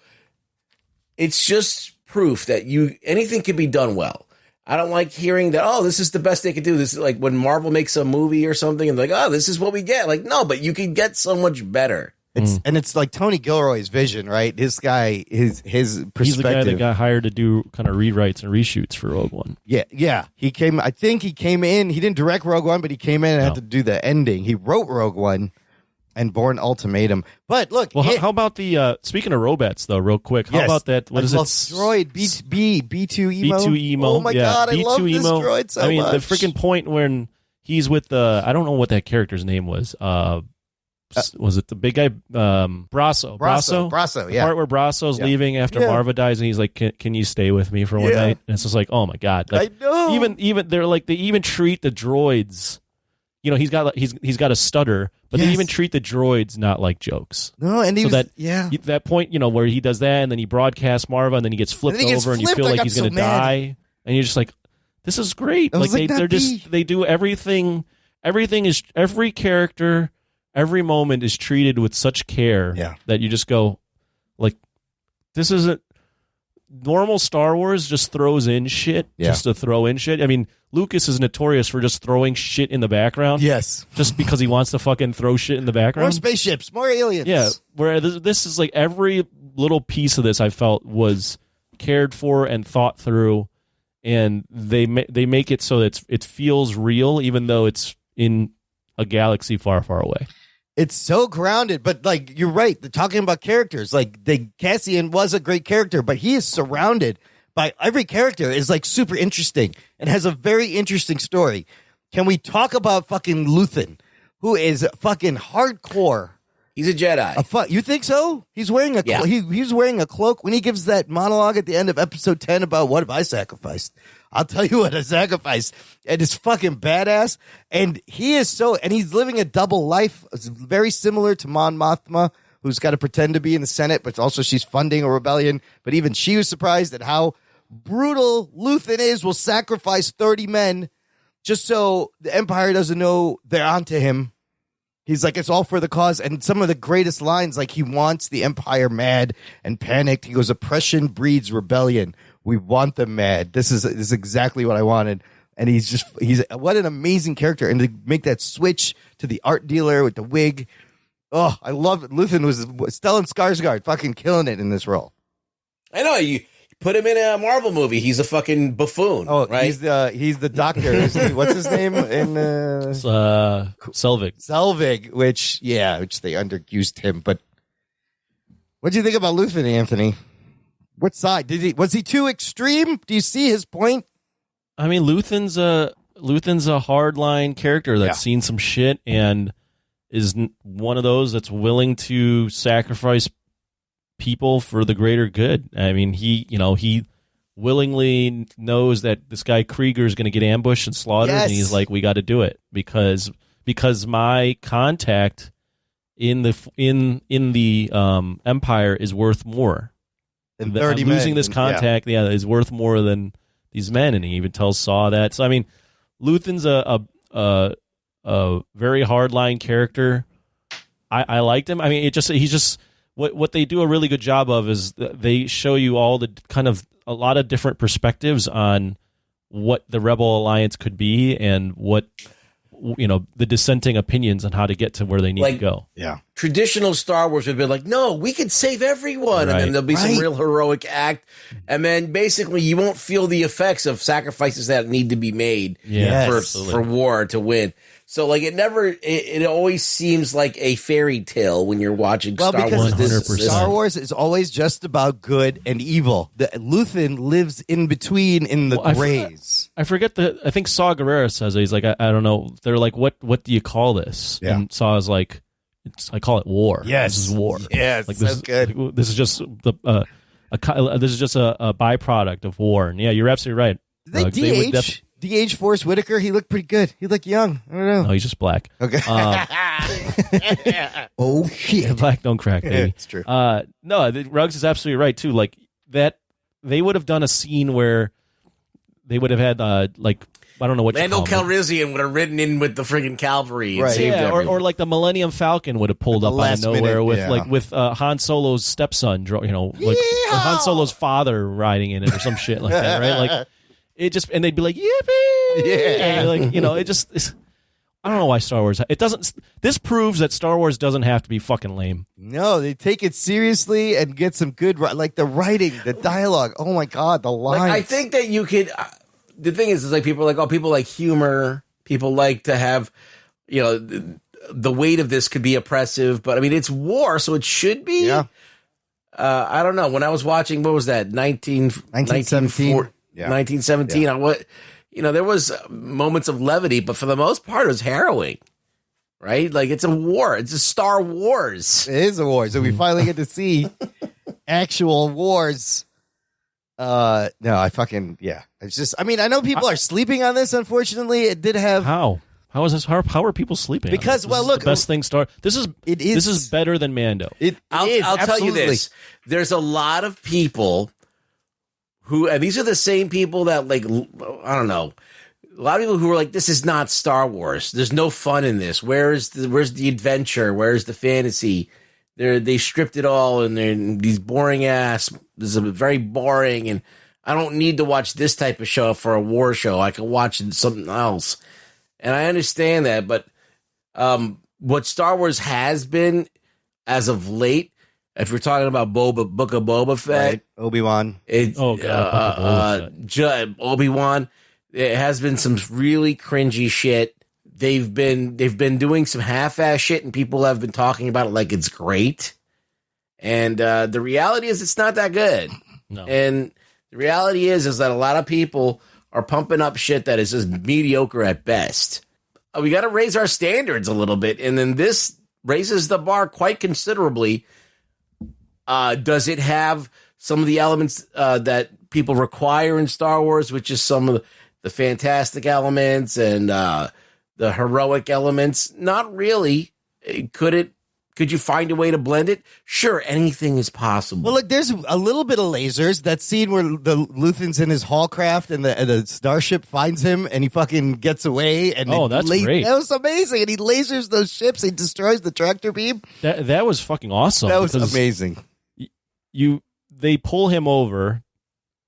it's just proof that anything can be done well. I don't like hearing that, oh, this is the best they could do. This is like when Marvel makes a movie or something and like, oh, this is what we get. Like, no, but you can get so much better. It's like Tony Gilroy's vision, right? This guy, his perspective. He's the guy that got hired to do kind of rewrites and reshoots for Rogue One. Yeah. I think he came in. He didn't direct Rogue One, but he came in and had to do the ending. He wrote Rogue One and Bourne Ultimatum. But look, how about the speaking of robots though, real quick? How about that? What is it? Droid B2 Emo. B2 Emo. Oh my god, I love this droid so much. I mean, the freaking point when he's with I don't know what that character's name was. Was it the big guy? Brasso. Brasso. Yeah. The part where Brasso's leaving after Marva dies, and he's like, "Can you stay with me for one night?" And it's just like, oh my god. Like, I know. Even they're like, they even treat the droids. He's got a stutter, but they even treat the droids not like jokes. No, and that point, where he does that, and then he broadcasts Marva, and then he gets flipped over, and you feel like he's going to die, and you're just like, this is great. Like they do everything. Everything is every character, every moment is treated with such care that you just go, like, this isn't normal Star Wars. Just throws in shit just to throw in shit. I mean, Lucas is notorious for just throwing shit in the background. Yes, just because he wants to fucking throw shit in the background. More spaceships, more aliens. Yeah, where this is like every little piece of this I felt was cared for and thought through, and they make it so that it feels real, even though it's in a galaxy far, far away. It's so grounded, but like you're right. They're talking about characters. Like Cassian was a great character, but he is surrounded by every character is like super interesting and has a very interesting story. Can we talk about fucking Luthen, who is fucking hardcore? He's a Jedi. You think so? He's wearing a he's wearing a cloak when he gives that monologue at the end of episode 10 about what have I sacrificed. I'll tell you what I sacrificed. And it's fucking badass. And he is and he's living a double life, very similar to Mon Mothma, who's got to pretend to be in the Senate, but also she's funding a rebellion. But even she was surprised at how brutal Luthen is, will sacrifice 30 men just so the Empire doesn't know they're onto him. He's like, it's all for the cause. And some of the greatest lines, like he wants the Empire mad and panicked. He goes, oppression breeds rebellion. We want them mad. This is exactly what I wanted. And he's what an amazing character. And to make that switch to the art dealer with the wig. Oh, I love it. Luthen was Stellan Skarsgård fucking killing it in this role. I know, you put him in a Marvel movie. He's a fucking buffoon. Oh, right? He's the doctor. Isn't he? What's his name? Selvig, which they underused him. But what do you think about Luthen, Anthony? What side was he too extreme? Do you see his point? I mean, Luthen's a hardline character that's seen some shit and is one of those that's willing to sacrifice people for the greater good. I mean, he willingly knows that this guy Krieger is going to get ambushed and slaughtered, and he's like, we got to do it because my contact in the Empire is worth more. And 30 I'm losing this contact, is worth more than these men, and he even tells Saw that. So I mean, Luthen's a very hardline character. I liked him. I mean, he's just what they do a really good job of is they show you all the kind of a lot of different perspectives on what the Rebel Alliance could be and what the dissenting opinions on how to get to where they need to go. Yeah. Traditional Star Wars would be like, no, we could save everyone. Right. And then there'll be some real heroic act. And then basically you won't feel the effects of sacrifices that need to be made for war to win. So like it always seems like a fairy tale when you're watching Star Wars. 100%. Star Wars is always just about good and evil. Luthen lives in between in the grays. I forget I think Saw Gerrera says it. He's like, I don't know. They're like, what do you call this? Yeah. And Saw is like, I call it war. Yes. This is war. Yes. Like this good. This is just this is just a byproduct of war. And yeah, you're absolutely right. Did they DH Forrest Whitaker? He looked pretty good. He looked young. I don't know. No, he's just black. Okay. Oh shit! Black don't crack, baby. It's true. No, Ruggs is absolutely right too. Like that, they would have done a scene where they would have had like I don't know what Lando Calrissian would have ridden in with the friggin' cavalry and saved everyone. Or like the Millennium Falcon would have pulled up out of nowhere with Han Solo's stepson, like or Han Solo's father riding in it or some shit like that, right? Like. It just and they'd be like yippee, it just I don't know why Star Wars it doesn't. This proves that Star Wars doesn't have to be fucking lame. No, they take it seriously and get some good like the writing, the dialogue. Oh my god, the lines. Like, I think that you could. The thing is like people are like people like humor. People like to have the weight of this could be oppressive, but I mean it's war, so it should be. Yeah. I don't know. When I was watching, what was that? 1917. 1917. Yeah. There was moments of levity, but for the most part, it was harrowing. Right? Like it's a war. It's a Star Wars. It is a war. So we finally get to see actual wars. No, It's just. I mean, I know people are sleeping on this. Unfortunately, it did have How is this? How are people sleeping? Because on this? Look, the best thing This is better than Mando. I'll tell you this. There's a lot of people. And these are the same people that like, I don't know, a lot of people who are like, this is not Star Wars. There's no fun in this. Where's the adventure? Where's the fantasy? they stripped it all, and they're these boring ass. This is very boring, and I don't need to watch this type of show for a war show. I can watch something else, and I understand that. But what Star Wars has been as of late, if we're talking about Book of Boba Fett, Right. Obi-Wan. Obi-Wan, it has been some really cringy shit. They've been doing some half-ass shit, and people have been talking about it like it's great. And the reality is, it's not that good. No. And the reality is that a lot of people are pumping up shit that is just mediocre at best. We got to raise our standards a little bit, and then this raises the bar quite considerably. Does it have some of the elements that people require in Star Wars, which is some of the fantastic elements and the heroic elements? Not really. Could you find a way to blend it? Sure, anything is possible. Well, look, there's a little bit of lasers. That scene where the Luthen's in his Hallcraft and the starship finds him and he fucking gets away. And that's great. That was amazing. And he lasers those ships. He destroys the tractor beam. That was fucking awesome. That was amazing. They pull him over,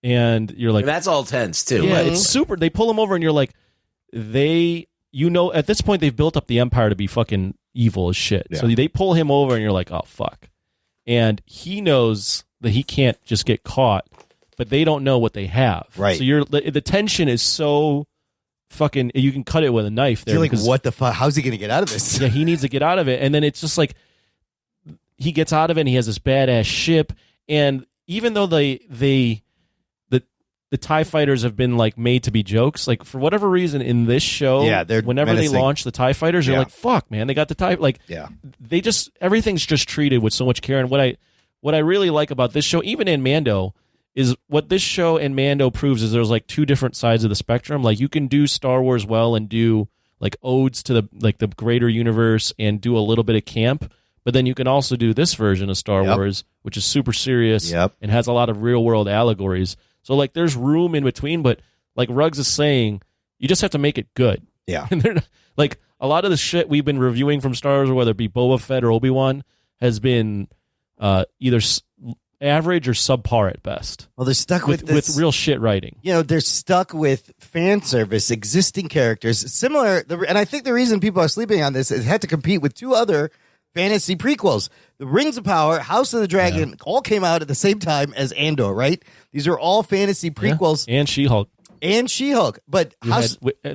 and you're like, and that's all tense too. Yeah, right? it's super. They pull him over, and you're like, at this point they've built up the Empire to be fucking evil as shit. Yeah. So they pull him over, and you're like, oh fuck. And he knows that he can't just get caught, but they don't know what they have. Right. So the tension is so fucking. You can cut it with a knife there. You're like, what the fuck? How's he going to get out of this? Yeah, he needs to get out of it, and then it's just like he gets out of it, and he has this badass ship, and even though the TIE fighters have been like made to be jokes, like for whatever reason in this show, they're whenever menacing. they launch the TIE fighters, you're like, fuck, man, they got the TIE, like, they just, everything's just treated with so much care. And what I really like about this show, even in Mando, is what this show and Mando proves is there's like two different sides of the spectrum. Like you can do Star Wars well and do like odes to the greater universe and do a little bit of camp. But then you can also do this version of Star Wars, which is super serious and has a lot of real world allegories. So like there's room in between, but like Ruggs is saying, you just have to make it good. Yeah. And like a lot of the shit we've been reviewing from Star Wars, whether it be Boba Fett or Obi-Wan, has been either average or subpar at best. Well, they're stuck with real shit writing. You know, they're stuck with fan service, existing characters, similar. And I think the reason people are sleeping on this is it had to compete with two other fantasy prequels. The Rings of Power, House of the Dragon, all came out at the same time as Andor, right? These are all fantasy prequels. Yeah. And She-Hulk. But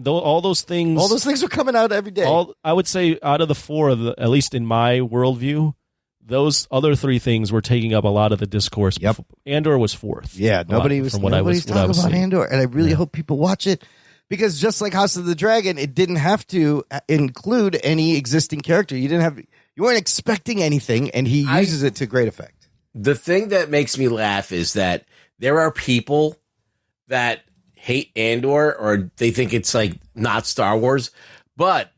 all those things are coming out every day. I would say out of the four, at least in my worldview, those other three things were taking up a lot of the discourse. Yep. Andor was fourth. Yeah, nobody's talking about Andor, and I really hope people watch it. Because just like House of the Dragon, it didn't have to include any existing character. You weren't expecting anything, and he uses it to great effect. The thing that makes me laugh is that there are people that hate Andor or they think it's like not Star Wars. But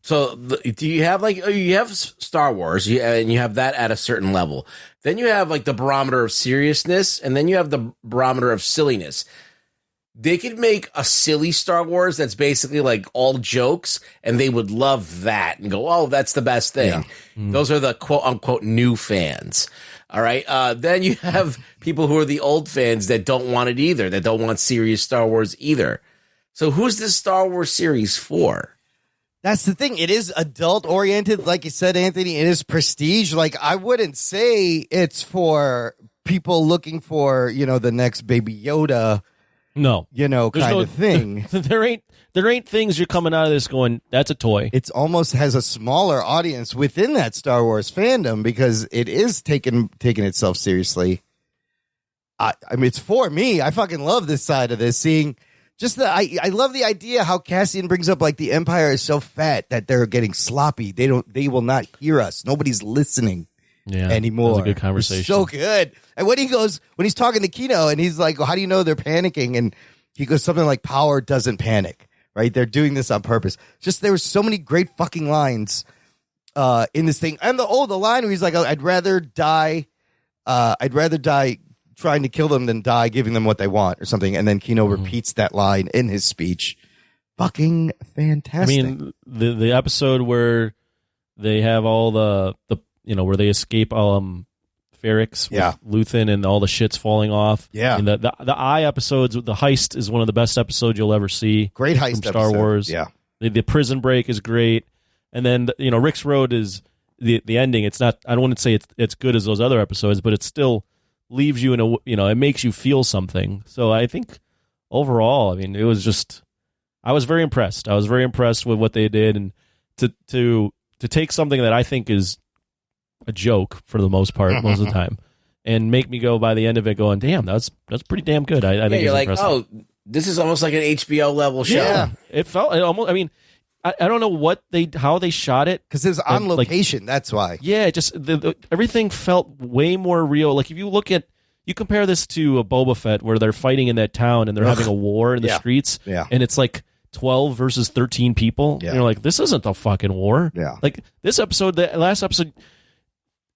so do you have you have Star Wars and you have that at a certain level. Then you have like the barometer of seriousness, and then you have the barometer of silliness. They could make a silly Star Wars that's basically like all jokes, and they would love that and go, oh, that's the best thing. Yeah. Those are the quote unquote new fans. All right. Then you have people who are the old fans that don't want it either, that don't want serious Star Wars either. So who's this Star Wars series for? That's the thing. It is adult oriented. Like you said, Anthony, it is prestige. Like I wouldn't say it's for people looking for, the next Baby Yoda. No, kind of thing. There ain't things you're coming out of this going, that's a toy. It's almost has a smaller audience within that Star Wars fandom because it is taking itself seriously. I mean, it's for me. I fucking love this side of this. Seeing just I love the idea how Cassian brings up like the Empire is so fat that they're getting sloppy. They will not hear us. Nobody's listening. Anymore. That was a good conversation. It's so good. And when he's talking to Kino and he's like, well, how do you know they're panicking? And he goes something like, power doesn't panic, right? They're doing this on purpose. Just there were so many great fucking lines in this thing. And the line where he's like, I'd rather die trying to kill them than die giving them what they want or something. And then Kino repeats that line in his speech. Fucking fantastic. I mean, the episode where they have all the where they escape Ferrix with Luthen and all the shit's falling off. Yeah. And the Eye episodes, the heist is one of the best episodes you'll ever see. Great heist from Star episode. Wars. Yeah. The prison break is great. And then, Rick's Road is the ending. It's not, I don't want to say it's good as those other episodes, but it still leaves you in it makes you feel something. So I think overall, I mean, it was just, I was very impressed. I was very impressed with what they did. And to take something that I think is a joke for the most part, most of the time, and make me go by the end of it going, damn, that's pretty damn good. I think you're it's like, impressive. oh, this is almost like an HBO level show. Yeah. It almost, I mean, I don't know how they shot it. Because it was on location, that's why. Yeah, it just everything felt way more real. Like if you compare this to a Boba Fett where they're fighting in that town and they're having a war in the streets, and it's like 12 versus 13 people. Yeah. And you're like, this isn't a fucking war. Yeah. Like this episode, the last episode,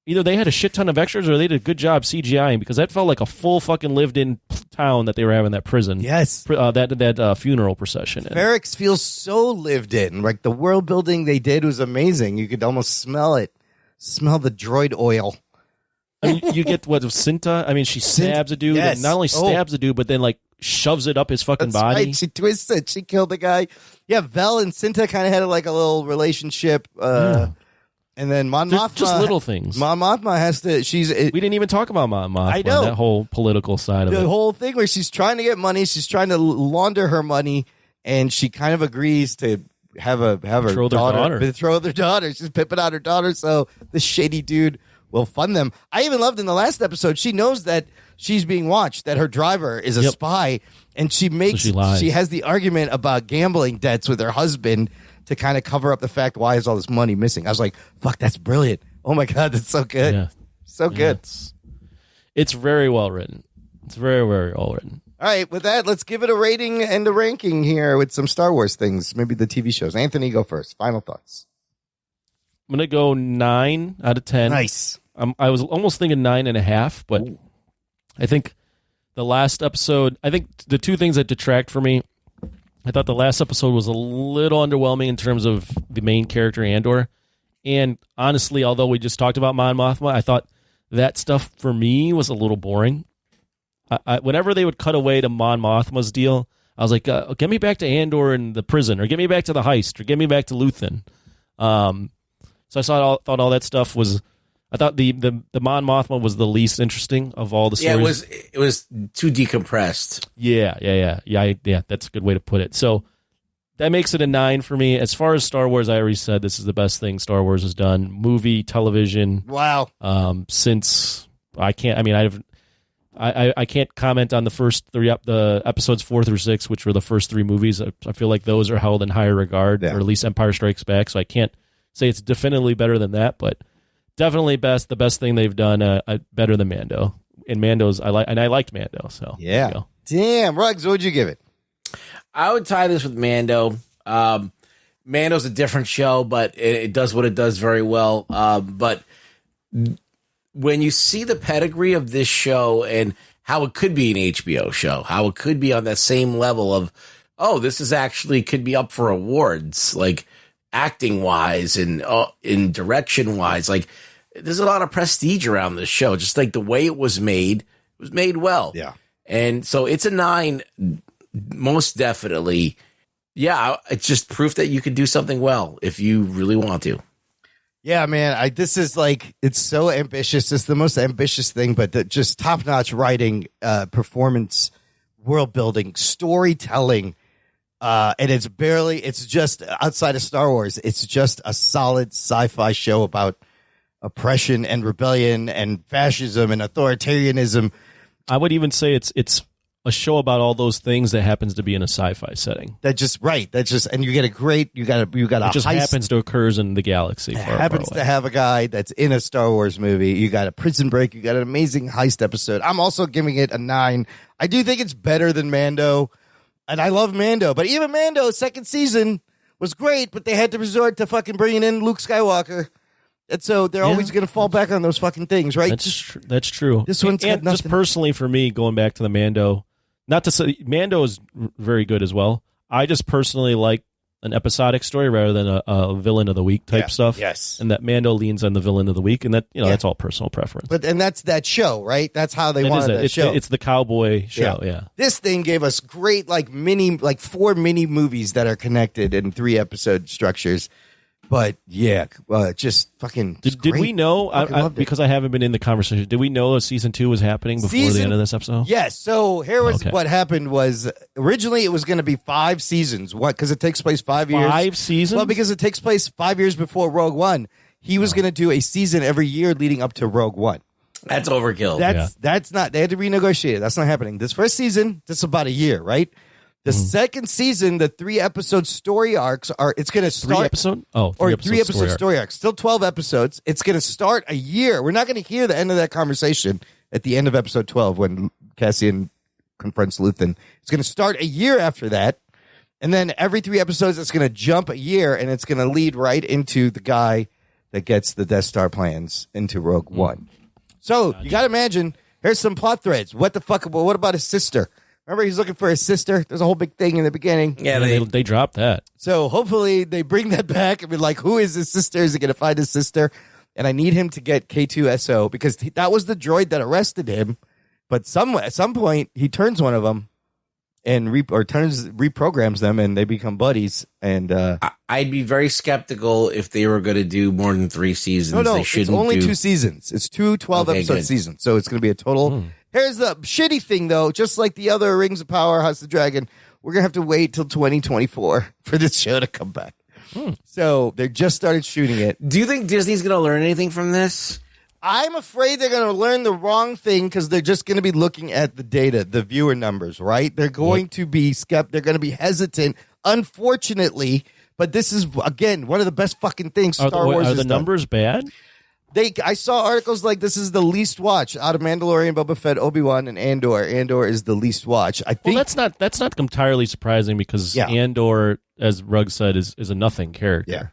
either they had a shit ton of extras or they did a good job CGIing, because that felt like a full fucking lived-in town that they were having that prison. Yes. That funeral procession. Ferrix feels so lived in. Like the world building they did was amazing. You could almost smell it. Smell the droid oil. I mean, you get what of Cinta? I mean, she stabs a dude, Yes. and not only stabs a dude, but then like shoves it up his fucking That's body. right. She twists it. She killed the guy. Yeah, Vel and Cinta kind of had like a little relationship. And then Mon Mothma, Just little things. Mon Mothma has to. We didn't even talk about Mon Mothma. I know. That whole political side of The it. whole thing where she's trying to get money, she's trying to launder her money, and she kind of agrees to have her betroth their daughter. She's pimping out her daughter, so this shady dude will fund them. I even loved in the last episode, she knows that she's being watched, that her driver is a spy, and she has the argument about gambling debts with her husband to kind of cover up the fact, why is all this money missing? I was like, fuck, that's brilliant. Oh my God, that's so good. Yeah. So good. It's very well written. It's very, very well written. All right, with that, let's give it a rating and a ranking here with some Star Wars things, maybe the TV shows. Anthony, go first. Final thoughts. I'm going to go 9 out of 10. Nice. I was almost thinking 9.5, but I think the last episode, I think the two things that detract for me, I thought the last episode was a little underwhelming in terms of the main character, Andor. And honestly, although we just talked about Mon Mothma, I thought that stuff for me was a little boring. Whenever they would cut away to Mon Mothma's deal, I was like, get me back to Andor and the prison, or get me back to the heist, or get me back to Luthen. So I thought all that stuff was... I thought the Mon Mothma was the least interesting of all the stories. Yeah, it was too decompressed. Yeah. That's a good way to put it. So that makes it a 9 for me. As far as Star Wars, I already said this is the best thing Star Wars has done. Movie, television. Wow. Since I can't. I mean, I can't comment on the first the episodes 4 through 6, which were the first 3 movies. I feel like those are held in higher regard, or at least Empire Strikes Back. So I can't say it's definitively better than that, but. Definitely the best thing they've done, better than Mando. And Mando's, I liked Mando. So yeah, damn, Ruggs, what would you give it? I would tie this with Mando. Mando's a different show, but it does what it does very well. But when you see the pedigree of this show and how it could be an HBO show, how it could be on that same level of, oh, this is actually could be up for awards, like. Acting wise and in direction wise, like there's a lot of prestige around this show. Just like the way it was made well. Yeah. And so it's a 9, most definitely. Yeah. It's just proof that you can do something well if you really want to. Yeah, man. This is like, it's so ambitious. It's the most ambitious thing, but just top notch writing, performance, world building, storytelling. And it's just outside of Star Wars. It's just a solid sci-fi show about oppression and rebellion and fascism and authoritarianism. I would even say it's a show about all those things that happens to be in a sci-fi setting. And you get you got it just heist. happens to occurs in the galaxy. Happens to have a guy that's in a Star Wars movie. You got a prison break. You got an amazing heist episode. I'm also giving it a 9. I do think it's better than Mando. And I love Mando, but even Mando's second season was great, but they had to resort to fucking bringing in Luke Skywalker. And so they're always going to fall back on those fucking things, right? That's true. This one's and just personally for me, going back to the Mando, not to say Mando is very good as well. I just personally like an episodic story rather than a villain of the week type stuff. Yes. And that Mando leans on the villain of the week, and that that's all personal preference. And that's that show, right? That's how they wanted that show. It's the cowboy show, yeah. This thing gave us great, like 4 mini movies that are connected in 3 episode structures. But just fucking. Did we know? Because I haven't been in the conversation. Did we know that season 2 was happening before the end of this episode? Yes. So here was what happened. Was originally it was going to be 5 seasons. What? Because it takes place 5 years. 5 seasons. Well, because it takes place 5 years before Rogue One. He was going to do a season every year leading up to Rogue One. That's overkill. That's not. They had to renegotiate it. That's not happening. This first season, this is about a year, right? The second season, the 3 episode story arcs are. It's going to start 3 episode. Oh, 3 episode story arcs. Still 12 episodes. It's going to start a year. We're not going to hear the end of that conversation at the end of episode 12 when Cassian confronts Luthen. It's going to start a year after that, and then every 3 episodes, it's going to jump a year, and it's going to lead right into the guy that gets the Death Star plans into Rogue One. So you got to imagine. Here's some plot threads. What the fuck? What about his sister? Remember, he's looking for his sister. There's a whole big thing in the beginning. Yeah, they dropped that. So hopefully they bring that back and be like, who is his sister? Is he going to find his sister? And I need him to get K2SO because that was the droid that arrested him. But at some point, he turns one of them and reprograms them, and they become buddies. And I'd be very skeptical if they were going to do more than 3 seasons. No, they shouldn't it's only do 2 seasons. It's 2 12-episode seasons. So it's going to be a total... Here's the shitty thing, though. Just like the other Rings of Power, House of the Dragon, we're going to have to wait till 2024 for this show to come back. So they just started shooting it. Do you think Disney's going to learn anything from this? I'm afraid they're going to learn the wrong thing because they're just going to be looking at the data, the viewer numbers, right? They're going to be they're going to be hesitant, unfortunately. But this is, again, one of the best fucking things Star Wars has Are the numbers bad? I saw articles like this is the least watch out of Mandalorian, Boba Fett, Obi-Wan, and Andor. Andor is the least watch. I think that's not entirely surprising because Andor, as Rugg said, is a nothing character. Yeah.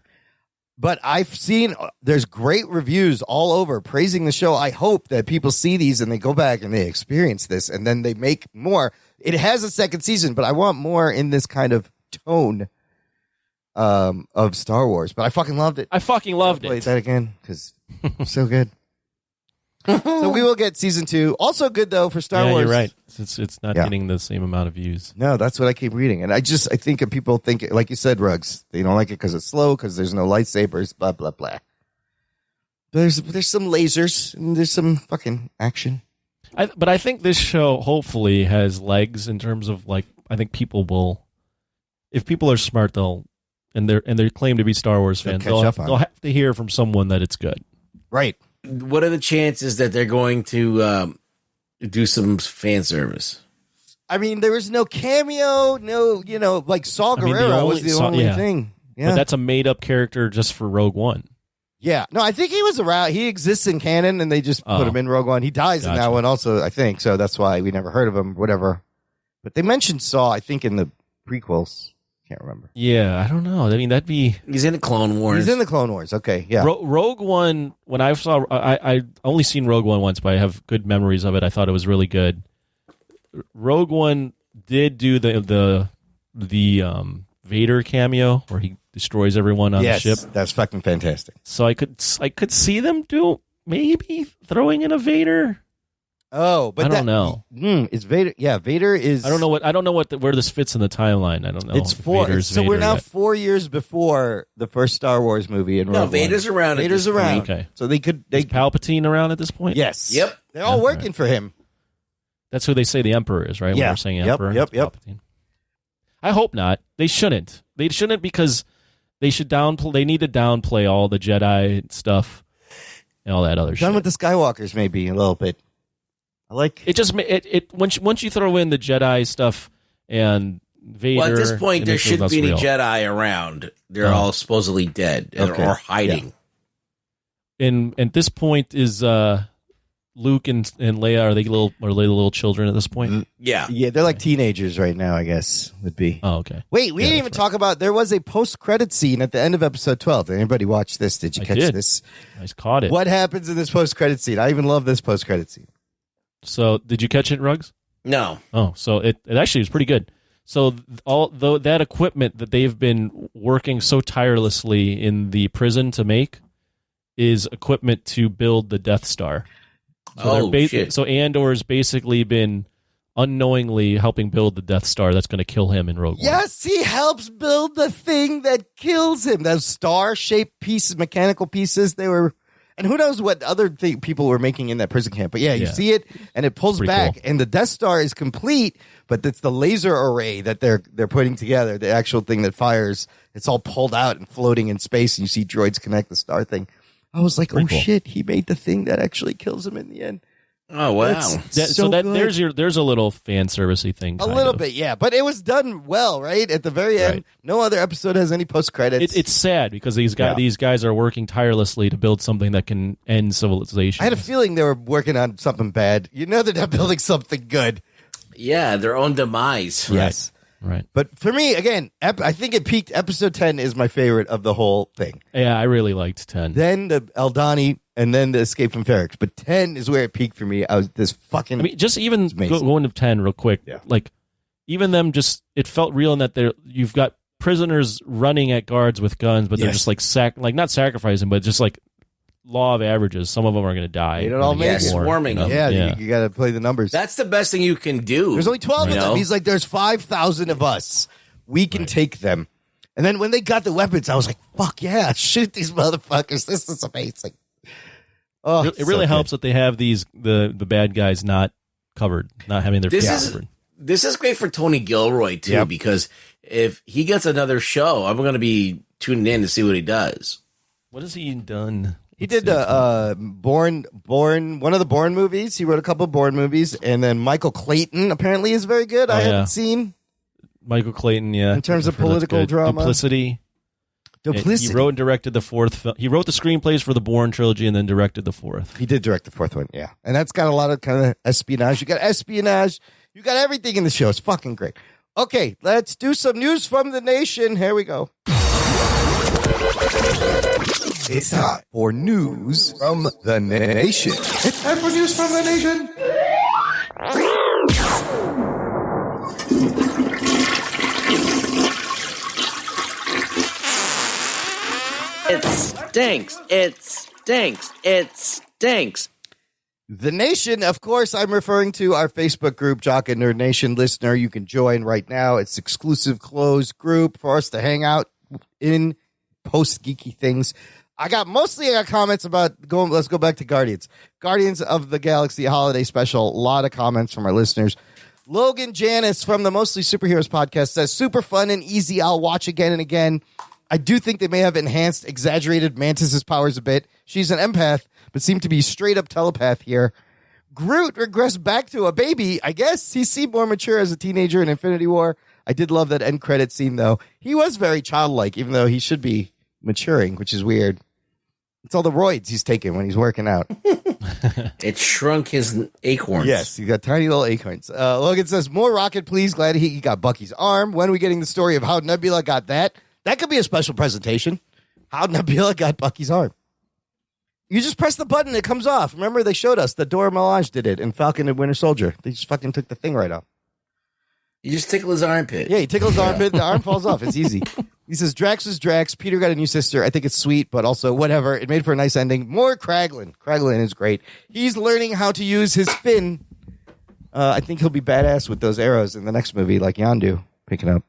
But I've seen there's great reviews all over praising the show. I hope that people see these and they go back and they experience this and then they make more. It has a second season, but I want more in this kind of tone of Star Wars. But I fucking loved it. I fucking loved it. Play that again because so good. So we will get season 2. Also good though for Star Wars. You're right. It's not getting the same amount of views. No, that's what I keep reading, and I think that people think, like you said, Ruggs, they don't like it because it's slow, because there's no lightsabers, blah blah blah. There's some lasers and there's some fucking action. But I think this show hopefully has legs in terms of I think people will, if people are smart, and they claim to be Star Wars fans, they'll have to hear from someone that it's good. Right. What are the chances that they're going to do some fan service? I mean, there was no cameo, like Saw Gerrera was the only thing. Yeah. But that's a made-up character just for Rogue One. Yeah. No, I think he was around. He exists in canon, and they just put him in Rogue One. He dies in that one also, I think, so that's why we never heard of him, whatever. But they mentioned Saw, I think, in the prequels. Can't remember. Yeah, I don't know. I mean, that'd be... He's in the Clone Wars. He's in the Clone Wars. Okay, yeah. Rogue One, when I saw... I only seen Rogue One once, but I have good memories of it. I thought it was really good. Rogue One did do the Vader cameo where he destroys everyone on the ship. That's fucking fantastic. So I could see them maybe throwing in a Vader. Oh, but I don't know. Is Vader? Yeah, Vader is. I don't know where this fits in the timeline. I don't know. It's 4. So we're now 4 years before the first Star Wars movie. And Vader's around. Vader's around. Okay, so is Palpatine around at this point? Yes. Yep. They're all working for him. That's who they say the Emperor is, right? Yeah. When they're saying Emperor. Yep. Palpatine. I hope not. They shouldn't. They shouldn't because they should downplay. They need to downplay all the Jedi stuff and all that other shit. Done with the Skywalkers, maybe a little bit. I like it. Just once you throw in the Jedi stuff and Vader. Well, at this point, there shouldn't be any Jedi around. They're all supposedly dead or hiding. Yeah. And at this point, is Luke and Leia are they little children at this point? Yeah, they're like teenagers right now. I guess would be. Oh, okay. Wait, we didn't even talk about. There was a post-credit scene at the end of episode 12. Did anybody watch this? Did you catch this? I caught it. What happens in this post-credit scene? I even love this post-credit scene. So, did you catch it, Ruggs? No. Oh, so it actually was pretty good. So although that equipment that they've been working so tirelessly in the prison to make is equipment to build the Death Star. So shit. So Andor's basically been unknowingly helping build the Death Star that's going to kill him in Rogue One. Yes, he helps build the thing that kills him. Those star-shaped pieces, mechanical pieces, they were... And who knows what other people were making in that prison camp. But yeah, you see it, and it pulls back, cool. and the Death Star is complete, but it's the laser array that they're putting together, the actual thing that fires. It's all pulled out and floating in space, and you see droids connect the star thing. I was like, Pretty cool. shit, he made the thing that actually kills him in the end. Oh, wow. Good. There's a little fan servicey thing. A little bit, yeah. But it was done well, right? At the very end, no other episode has any post-credits. It's sad because these guys are working tirelessly to build something that can end civilization. I had a feeling they were working on something bad. You know they're not building something good. Yeah, their own demise. Yes. Right. But for me, again, I think it peaked. Episode 10 is my favorite of the whole thing. Yeah, I really liked 10. Then the Eldani, and then the Escape from Ferrix. But 10 is where it peaked for me. I was this fucking... I mean, just even going to 10 real quick. Yeah. Like, even them just... It felt real in that you've got prisoners running at guards with guns, but they're just like not sacrificing, but just like law of averages. Some of them are going to die. They don't all make it. Swarming them. Yeah, you got to play the numbers. That's the best thing you can do. There's only 12 of them. He's like, there's 5,000 of us. We can take them. And then when they got the weapons, I was like, fuck yeah, shoot these motherfuckers. This is amazing. Oh, it really helps that they have the bad guys not covered, not having their face covered. This is great for Tony Gilroy, too, because if he gets another show, I'm going to be tuning in to see what he does. What has he done? He did Born, one of the Bourne movies. He wrote a couple of Bourne movies. And then Michael Clayton apparently is very good. I haven't seen. Michael Clayton, yeah. In terms of political drama. Duplicity. He wrote and directed the fourth film. He wrote the screenplays for the Bourne trilogy and then directed the fourth. He did direct the fourth one, yeah. And that's got a lot of kind of espionage. You got espionage. You got everything in the show. It's fucking great. Okay, let's do some news from the nation. Here we go. It's time for news from the nation. It's time for news from the nation. It stinks. It stinks. It stinks. The Nation, of course, I'm referring to our Facebook group, Jock and Nerd Nation. Listener, you can join right now. It's exclusive closed group for us to hang out in, post geeky things. I got comments about let's go back to Guardians of the Galaxy holiday special. A lot of comments from our listeners. Logan Janis from the Mostly Superheroes podcast says, super fun and easy. I'll watch again and again. I do think they may have enhanced, exaggerated Mantis's powers a bit. She's an empath, but seemed to be straight up telepath here. Groot regressed back to a baby. I guess he seemed more mature as a teenager in Infinity War. I did love that end credit scene, though. He was very childlike, even though he should be maturing, which is weird. It's all the roids he's taking when he's working out. It shrunk his acorns. Yes, he got tiny little acorns. Logan says, more rocket, please. Glad he got Bucky's arm. When are we getting the story of how Nebula got that? That could be a special presentation. How Nebula got Bucky's arm. You just press the button, it comes off. Remember, they showed us. The Dora Milaje did it in Falcon and Winter Soldier. They just fucking took the thing right off. You just tickle his armpit. Yeah, you tickle his armpit, the arm falls off. It's easy. He says, Drax is Drax. Peter got a new sister. I think it's sweet, but also whatever. It made for a nice ending. More Kraglin. Kraglin is great. He's learning how to use his fin. I think he'll be badass with those arrows in the next movie, like Yondu picking up.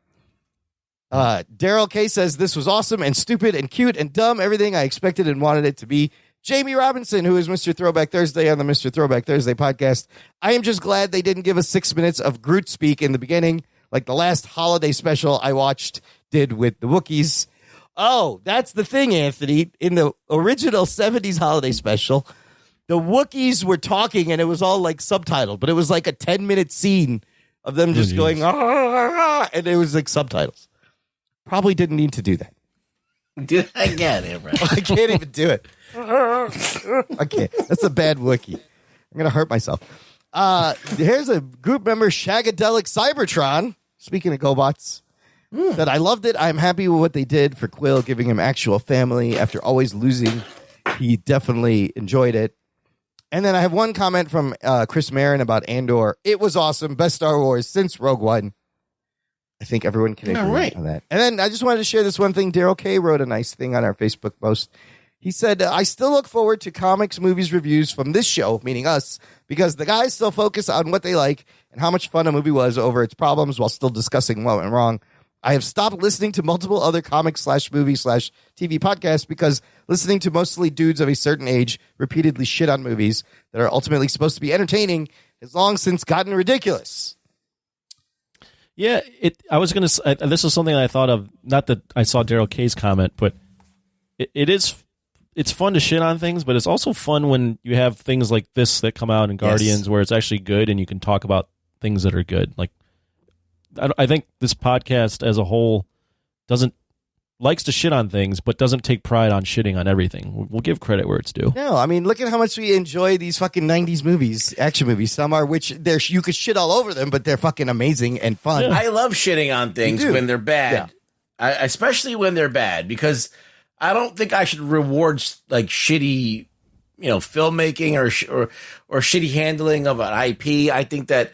Daryl K says, this was awesome and stupid and cute and dumb. Everything I expected and wanted it to be. Jamie Robinson, who is Mr. Throwback Thursday on the Mr. Throwback Thursday podcast. I am just glad they didn't give us 6 minutes of Groot speak in the beginning, like the last holiday special I watched did with the Wookiees. Oh, that's the thing, Anthony. In the original 70s holiday special, the Wookiees were talking and it was all like subtitled, but it was like a 10-minute scene of them just going, and it was like subtitles. Probably didn't need to do that. Do that again, Abraham. I can't even do it. I can't. That's a bad Wookiee. I'm going to hurt myself. Here's a group member, Shagadelic Cybertron. Speaking of GoBots, that I loved it. I'm happy with what they did for Quill, giving him actual family after always losing. He definitely enjoyed it. And then I have one comment from Chris Marin about Andor. It was awesome. Best Star Wars since Rogue One. I think everyone can agree right. on that. And then I just wanted to share this one thing. Daryl K wrote a nice thing on our Facebook post. He said, I still look forward to comics, movies, reviews from this show, meaning us, because the guys still focus on what they like and how much fun a movie was over its problems while still discussing what went wrong. I have stopped listening to multiple other comic/movie/TV podcasts because listening to mostly dudes of a certain age repeatedly shit on movies that are ultimately supposed to be entertaining has long since gotten ridiculous. Yeah, I was going to. This is something I thought of. Not that I saw Daryl K's comment, but it's fun to shit on things, but it's also fun when you have things like this that come out in Guardians, where it's actually good and you can talk about things that are good. Like, I think this podcast as a whole likes to shit on things, but doesn't take pride on shitting on everything. We'll give credit where it's due. No, I mean, look at how much we enjoy these fucking 90s movies, action movies. Some are you could shit all over them, but they're fucking amazing and fun. I love shitting on things when they're bad, especially when they're bad, because I don't think I should reward like shitty, filmmaking or shitty handling of an IP. I think that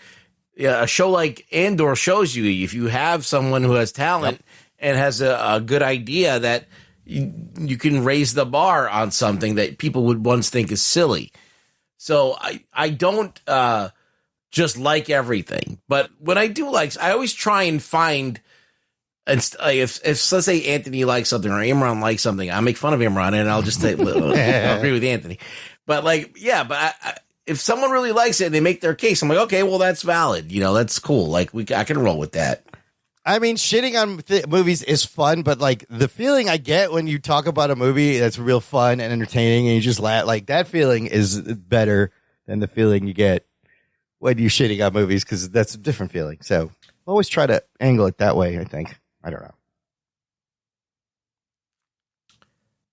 a show like Andor shows you if you have someone who has talent and has a good idea that you can raise the bar on something that people would once think is silly. So I don't just like everything, but when I do like, I always try and find. And if let's say Anthony likes something or Imran likes something, I make fun of Imran and I'll just say, I'll agree with Anthony. But if someone really likes it and they make their case, I'm like, okay, well, that's valid. That's cool. Like I can roll with that. I mean, shitting on movies is fun, but like the feeling I get when you talk about a movie that's real fun and entertaining and you just laugh, like that feeling is better than the feeling you get when you're shitting on movies, because that's a different feeling. So always try to angle it that way, I think. I don't know.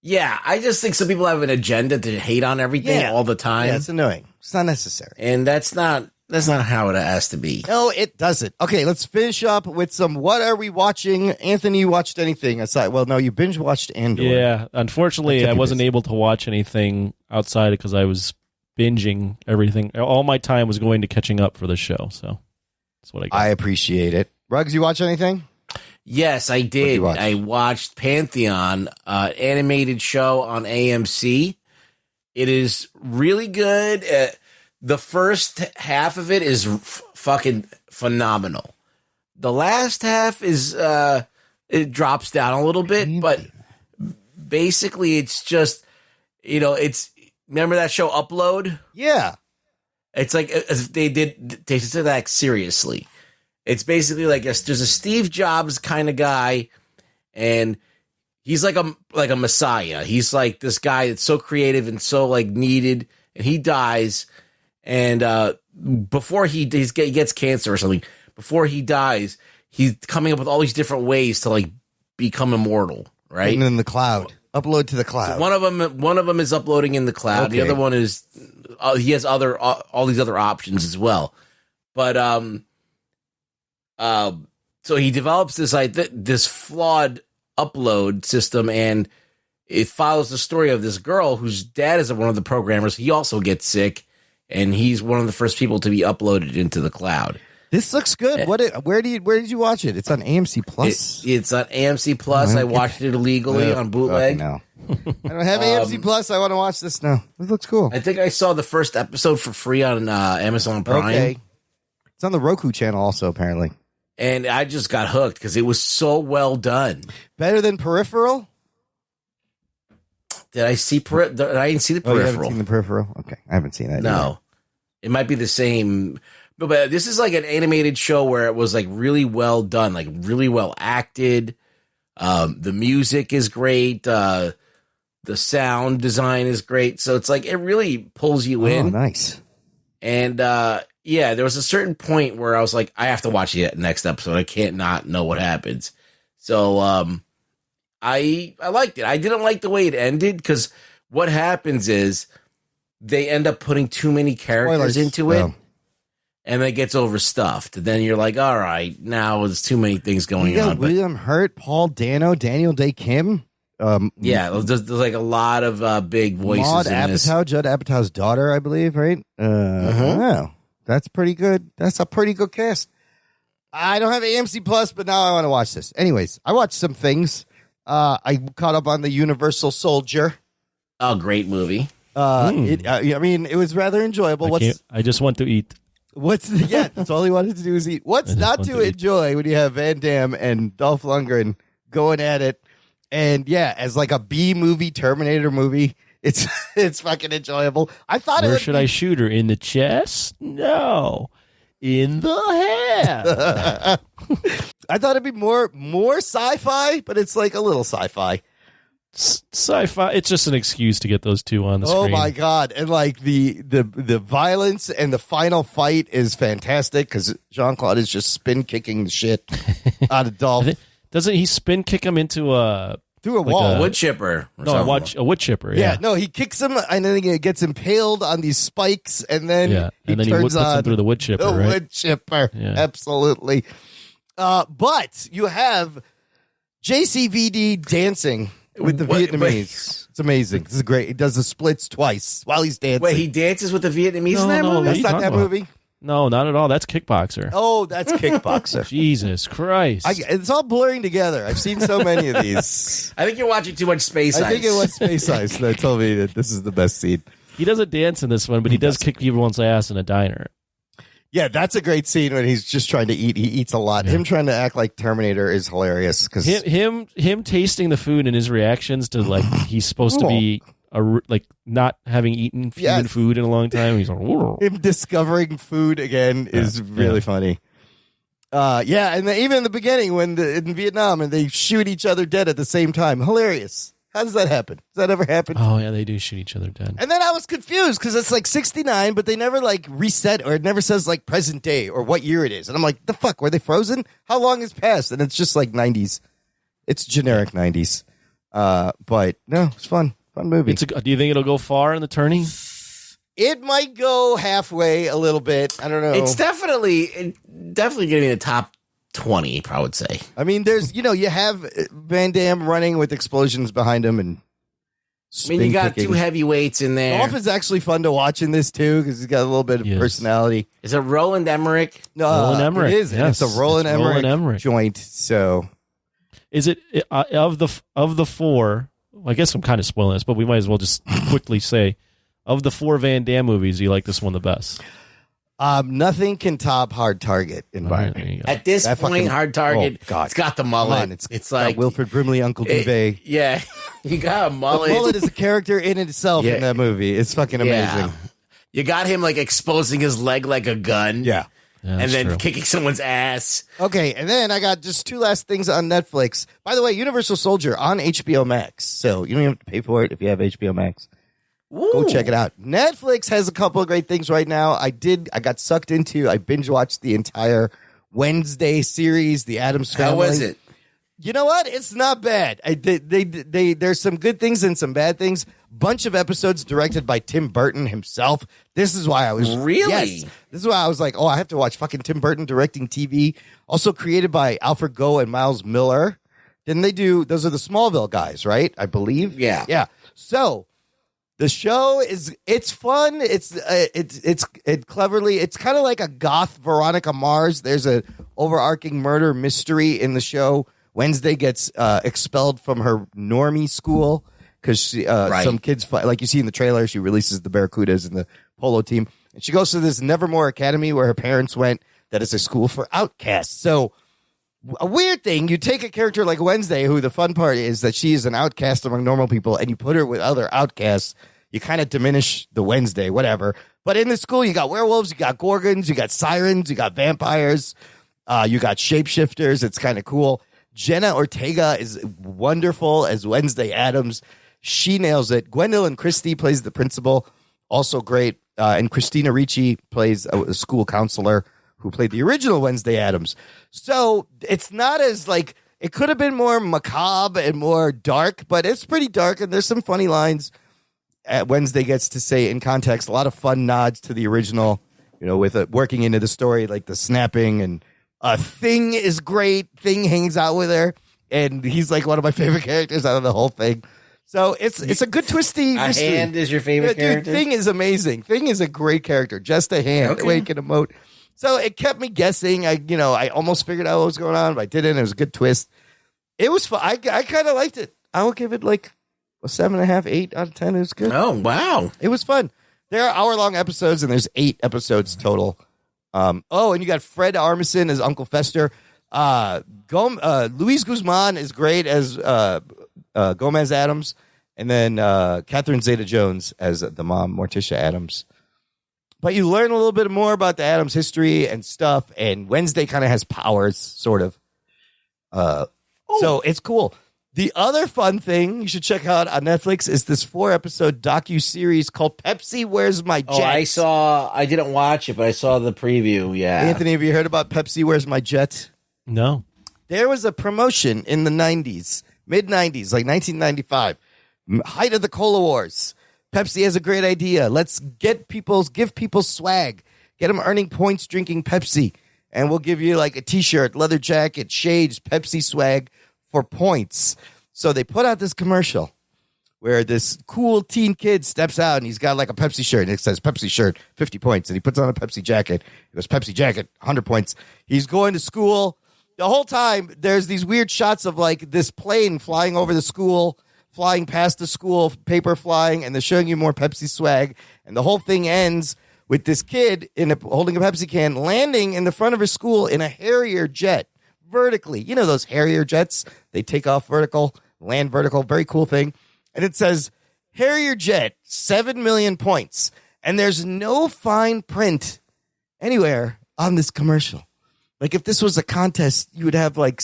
Yeah, I just think some people have an agenda to hate on everything all the time. Yeah, it's annoying. It's not necessary. And that's not how it has to be. No, it doesn't. Okay, let's finish up with some what are we watching? Anthony, you watched anything aside? Well, no, you binge watched Andor. Yeah, unfortunately, I wasn't able to watch anything outside because I was binging everything. All my time was going to catching up for the show, so that's what I got. I appreciate it. Ruggs, you watch anything? Yes, I did. I watched Pantheon, animated show on AMC. It is really good. The first half of it is fucking phenomenal. The last half is it drops down a little bit, but basically it's just it's remember that show Upload? Yeah, it's like they took that seriously. It's basically like there's a Steve Jobs kind of guy, and he's like a messiah. He's like this guy that's so creative and so like needed, and he dies. And before he gets cancer or something, before he dies, he's coming up with all these different ways to like become immortal, right? And in the cloud, upload to the cloud. So one of them is uploading in the cloud. Okay. The other one is he has all these other options as well, but so he develops this flawed upload system, and it follows the story of this girl whose dad is one of the programmers. He also gets sick, and he's one of the first people to be uploaded into the cloud. This looks good. Where did you watch it? It's on AMC Plus. It's on AMC Plus. I watched it illegally on bootleg. No, I don't have AMC Plus. I want to watch this now. This looks cool. I think I saw the first episode for free on Amazon Prime. Okay, it's on the Roku channel also apparently. And I just got hooked because it was so well done. Better than Peripheral? Did I see I didn't see the Peripheral. You haven't seen the Peripheral? Okay, I haven't seen that. No, either. It might be the same. But this is like an animated show where it was like really well done, like really well acted. The music is great. The sound design is great. So it's like it really pulls you in. Oh, nice. And yeah, there was a certain point where I was like, I have to watch the next episode. I can't not know what happens. So I liked it. I didn't like the way it ended because what happens is they end up putting too many characters into it, and it gets overstuffed. Then you're like, all right, now there's too many things going on. William Hurt, Paul Dano, Daniel Day Kim. Yeah, there's like a lot of big voices. Maud in Apatow, Judd Apatow's daughter, I believe, right? Wow, that's pretty good. That's a pretty good cast. I don't have AMC Plus, but now I want to watch this. Anyways, I watched some things. I caught up on the Universal Soldier. Oh, great movie. I mean, it was rather enjoyable. I just want to eat. That's all he wanted to do is eat. What's not to enjoy when you have Van Damme and Dolph Lundgren going at it? And yeah, as like a B movie, Terminator movie, it's fucking enjoyable. I thought Where should I shoot her? In the chest? No. In the head. I thought it'd be more sci-fi, but it's like a little sci-fi. Sci-fi. It's just an excuse to get those two on the screen. Oh my god! And like the violence and the final fight is fantastic because Jean-Claude is just spin kicking the shit out of Dolph. Doesn't he spin kick him into through a wall? Wood chipper. A wood chipper. Yeah. No, he kicks him and then he gets impaled on these spikes, and then he puts him through the wood chipper. The wood chipper, absolutely. But you have JCVD dancing with the Vietnamese. It's amazing. This is great. He does the splits twice while he's dancing. Wait, he dances with the Vietnamese in that movie? That's not that movie? No, not at all. That's Kickboxer. Oh, that's Kickboxer. Jesus Christ. It's all blurring together. I've seen so many of these. I think you're watching too much Space Ice. I think it was Space Ice that told me that this is the best scene. He doesn't dance in this one, but he does kick everyone's ass in a diner. Yeah, that's a great scene when he's just trying to eat. He eats a lot. Yeah. Him trying to act like Terminator is hilarious. Cause him tasting the food and his reactions to like he's supposed to be not having eaten human food in a long time. He's like, him discovering food again is really funny. And even in the beginning when in Vietnam and they shoot each other dead at the same time, hilarious. How does that happen? Does that ever happen? Oh, yeah, they do shoot each other dead. And then I was confused because it's like 69, but they never like reset or it never says like present day or what year it is. And I'm like, the fuck? Were they frozen? How long has passed? And it's just like 90s. It's generic 90s. But no, it's fun. Fun movie. Do you think it'll go far in the tourney? It might go halfway a little bit. I don't know. It's definitely going to be in the top 20, I would say. I mean, there's, you have Van Damme running with explosions behind him and you got two heavyweights in there. Dolph is actually fun to watch in this, too, because he's got a little bit of personality. Is it Roland Emmerich? No, Roland Emmerich. It is. Yes, it's a Roland Emmerich joint, so. Is it, of the four, well, I guess I'm kind of spoiling this, but we might as well just quickly say, of the four Van Damme movies, you like this one the best? Nothing can top Hard Target in my opinion. At this point, Hard Target, it's got the mullet. It's like Wilfred Brimley, Uncle Duvet. Yeah, you got a mullet. The mullet is a character in itself in that movie. It's fucking amazing. You got him like exposing his leg like a gun. Yeah. And then kicking someone's ass. Okay, and then I got just two last things on Netflix. By the way, Universal Soldier on HBO Max. So you don't have to pay for it if you have HBO Max. Ooh. Go check it out. Netflix has a couple of great things right now. I binge watched the entire Wednesday series, The Addams Family. How was it? You know what? It's not bad. There's some good things and some bad things. Bunch of episodes directed by Tim Burton himself. This is why I was This is why I was like, I have to watch fucking Tim Burton directing TV. Also created by Alfred Goh and Miles Miller. Didn't they do? Those are the Smallville guys, right? I believe. Yeah. So. The show it's fun. It's cleverly. It's kind of like a goth Veronica Mars. There's a overarching murder mystery in the show. Wednesday gets expelled from her normie school because some kids fight. Like you see in the trailer, she releases the Barracudas and the polo team, and she goes to this Nevermore Academy where her parents went. That is a school for outcasts. So. A weird thing, you take a character like Wednesday, who the fun part is that she is an outcast among normal people, and you put her with other outcasts, you kind of diminish the Wednesday, whatever. But in the school, you got werewolves, you got gorgons, you got sirens, you got vampires, you got shapeshifters. It's kind of cool. Jenna Ortega is wonderful as Wednesday Addams. She nails it. Gwendolyn Christie plays the principal, also great. And Christina Ricci plays a school counselor who played the original Wednesday Addams. So it's not as like, it could have been more macabre and more dark, but it's pretty dark and there's some funny lines. Wednesday gets to say in context, a lot of fun nods to the original, with it working into the story, like the snapping and Thing is great. Thing hangs out with her and he's like one of my favorite characters out of the whole thing. So it's a good twisty mystery. Hand is your favorite character? Dude, Thing is amazing. Thing is a great character. Just a hand. The way he can emote. So it kept me guessing. I almost figured out what was going on, but I didn't. It was a good twist. It was fun. I kind of liked it. I would give it like a 7.5, 8 out of 10. It was good. Oh, wow. It was fun. There are hour-long episodes, and there's 8 episodes total. And you got Fred Armisen as Uncle Fester. Luis Guzman is great as Gomez Adams, and then Catherine Zeta-Jones as the mom, Morticia Adams. But you learn a little bit more about the Adams history and stuff, and Wednesday kind of has powers, sort of. So it's cool. The other fun thing you should check out on Netflix is this 4-episode docu-series called Pepsi, Where's My Jet? I didn't watch it, but I saw the preview, yeah. Anthony, have you heard about Pepsi, Where's My Jet? No. There was a promotion in the 90s, mid-90s, like 1995, height of the Cola Wars. Pepsi has a great idea. Let's give people swag. Get them earning points drinking Pepsi. And we'll give you like a T-shirt, leather jacket, shades, Pepsi swag for points. So they put out this commercial where this cool teen kid steps out and he's got like a Pepsi shirt and it says Pepsi shirt, 50 points. And he puts on a Pepsi jacket. He goes, Pepsi jacket, 100 points. He's going to school. The whole time there's these weird shots of like this plane flying over the school, flying past the school, paper flying, and they're showing you more Pepsi swag. And the whole thing ends with this kid holding a Pepsi can landing in the front of his school in a Harrier jet. Vertically. You know those Harrier jets? They take off vertical, land vertical. Very cool thing. And it says, Harrier jet, 7 million points. And there's no fine print anywhere on this commercial. Like if this was a contest, you would have like,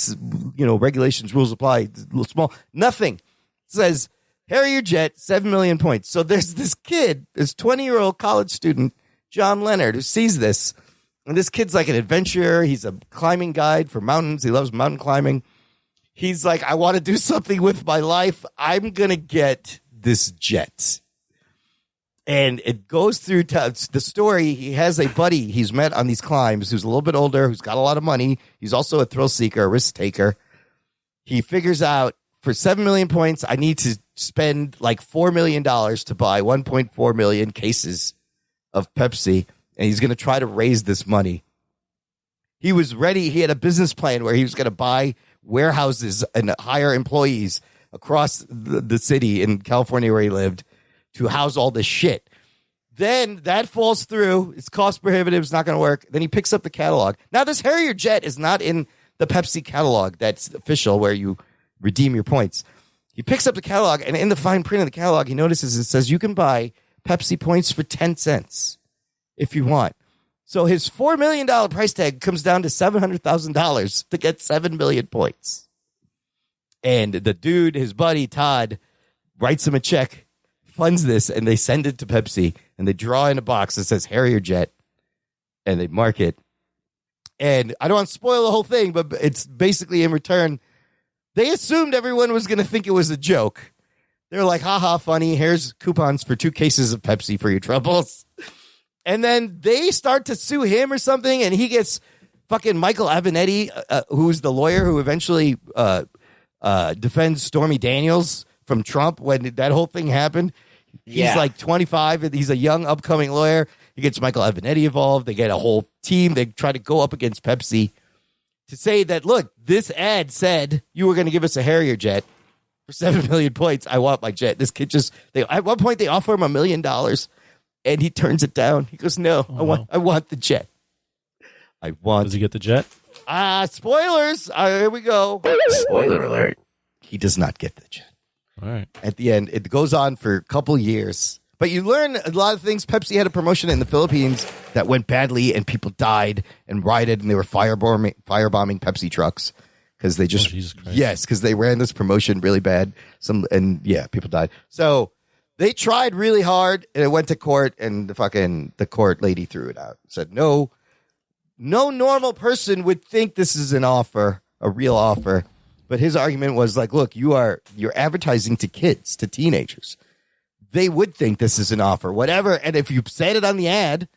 regulations, rules apply, small. Nothing. It says, Harrier jet, 7 million points. So there's this kid, this 20-year-old college student, John Leonard, who sees this. And this kid's like an adventurer. He's a climbing guide for mountains. He loves mountain climbing. He's like, I want to do something with my life. I'm going to get this jet. And it goes through the story. He has a buddy he's met on these climbs who's a little bit older, who's got a lot of money. He's also a thrill seeker, a risk taker. He figures out for 7 million points, I need to spend like $4 million to buy 1.4 million cases of Pepsi. And he's going to try to raise this money. He was ready. He had a business plan where he was going to buy warehouses and hire employees across the city in California where he lived to house all this shit. Then that falls through. It's cost prohibitive. It's not going to work. Then he picks up the catalog. Now, this Harrier jet is not in the Pepsi catalog that's official where you redeem your points. He picks up the catalog, and in the fine print of the catalog, he notices it says you can buy Pepsi points for 10 cents. If you want. So his $4 million price tag comes down to $700,000 to get 7 million points. And the dude, his buddy, Todd, writes him a check, funds this, and they send it to Pepsi. And they draw in a box that says Harrier Jet. And they mark it. And I don't want to spoil the whole thing, but it's basically in return. They assumed everyone was going to think it was a joke. They're like, haha, funny. Here's coupons for 2 cases of Pepsi for your troubles. And then they start to sue him or something, and he gets fucking Michael Avenatti, who's the lawyer who eventually defends Stormy Daniels from Trump when that whole thing happened. He's like 25, and he's a young, upcoming lawyer. He gets Michael Avenatti involved. They get a whole team. They try to go up against Pepsi to say that, look, this ad said you were going to give us a Harrier jet for 7 million points. I want my jet. This kid at one point, they offer him $1 million. And he turns it down. He goes, no, I want the jet. Does he get the jet? Spoilers. Here we go. Spoiler alert. He does not get the jet. All right. At the end, it goes on for a couple years. But you learn a lot of things. Pepsi had a promotion in the Philippines that went badly, and people died and rioted, and they were firebombing Pepsi trucks because they just because they ran this promotion really bad. People died. So they tried really hard, and it went to court, and the court lady threw it out. Said no normal person would think this is an offer, a real offer. But his argument was like, look, you're advertising to kids, to teenagers. They would think this is an offer, whatever. And if you said it on the ad,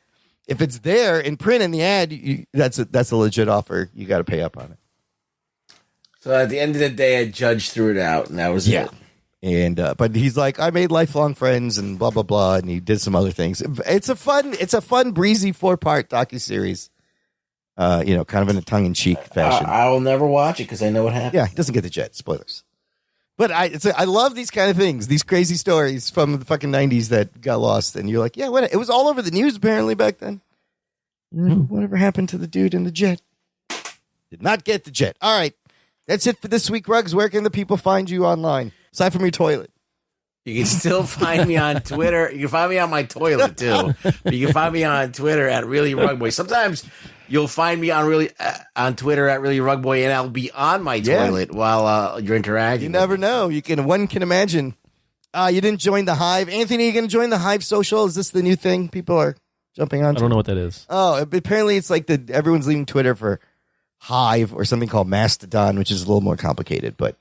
if it's there in print in the ad, that's a legit offer. You got to pay up on it. So at the end of the day, a judge threw it out, and that was it. And but he's like, I made lifelong friends and blah blah blah, and he did some other things. It's a fun breezy 4-part docuseries. kind of in a tongue-in-cheek fashion. I will never watch it because I know what happens. Yeah, he doesn't get the jet. Spoilers. But I love these kind of things, these crazy stories from the fucking 90s that got lost. And you're like, yeah, it was all over the news apparently back then. Whatever happened to the dude in the jet? Did not get the jet. All right. That's it for this week, Ruggs. Where can the people find you online? Aside from your toilet. You can still find me on Twitter. You can find me on my toilet, too. You can find me on Twitter at Really Rugboy. Sometimes you'll find me on Twitter at Really Rugboy, and I'll be on my toilet while you're interacting. You never know. One can imagine. You didn't join the Hive. Anthony, are you going to join the Hive social? Is this the new thing people are jumping on? I don't know what that is. Oh, apparently it's like everyone's leaving Twitter for Hive or something called Mastodon, which is a little more complicated, but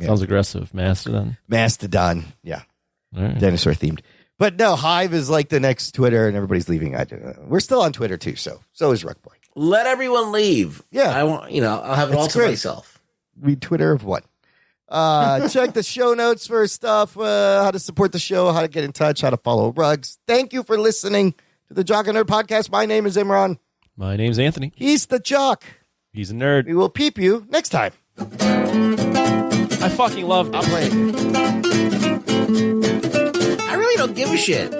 sounds aggressive. Mastodon, yeah. All right. Dinosaur themed. But no, Hive is like the next Twitter, and everybody's leaving. We're still on Twitter too, so is Ruckboy. Let everyone leave. Yeah, I'll have it all to myself. We Twitter of what? Check the show notes for stuff, how to support the show, how to get in touch, how to follow Ruggs. Thank you for listening to the Jock and Nerd podcast. My name is Imran. My name's Anthony. He's the Jock. He's a nerd. We will peep you next time. I fucking loved it. I'm playing. I really don't give a shit.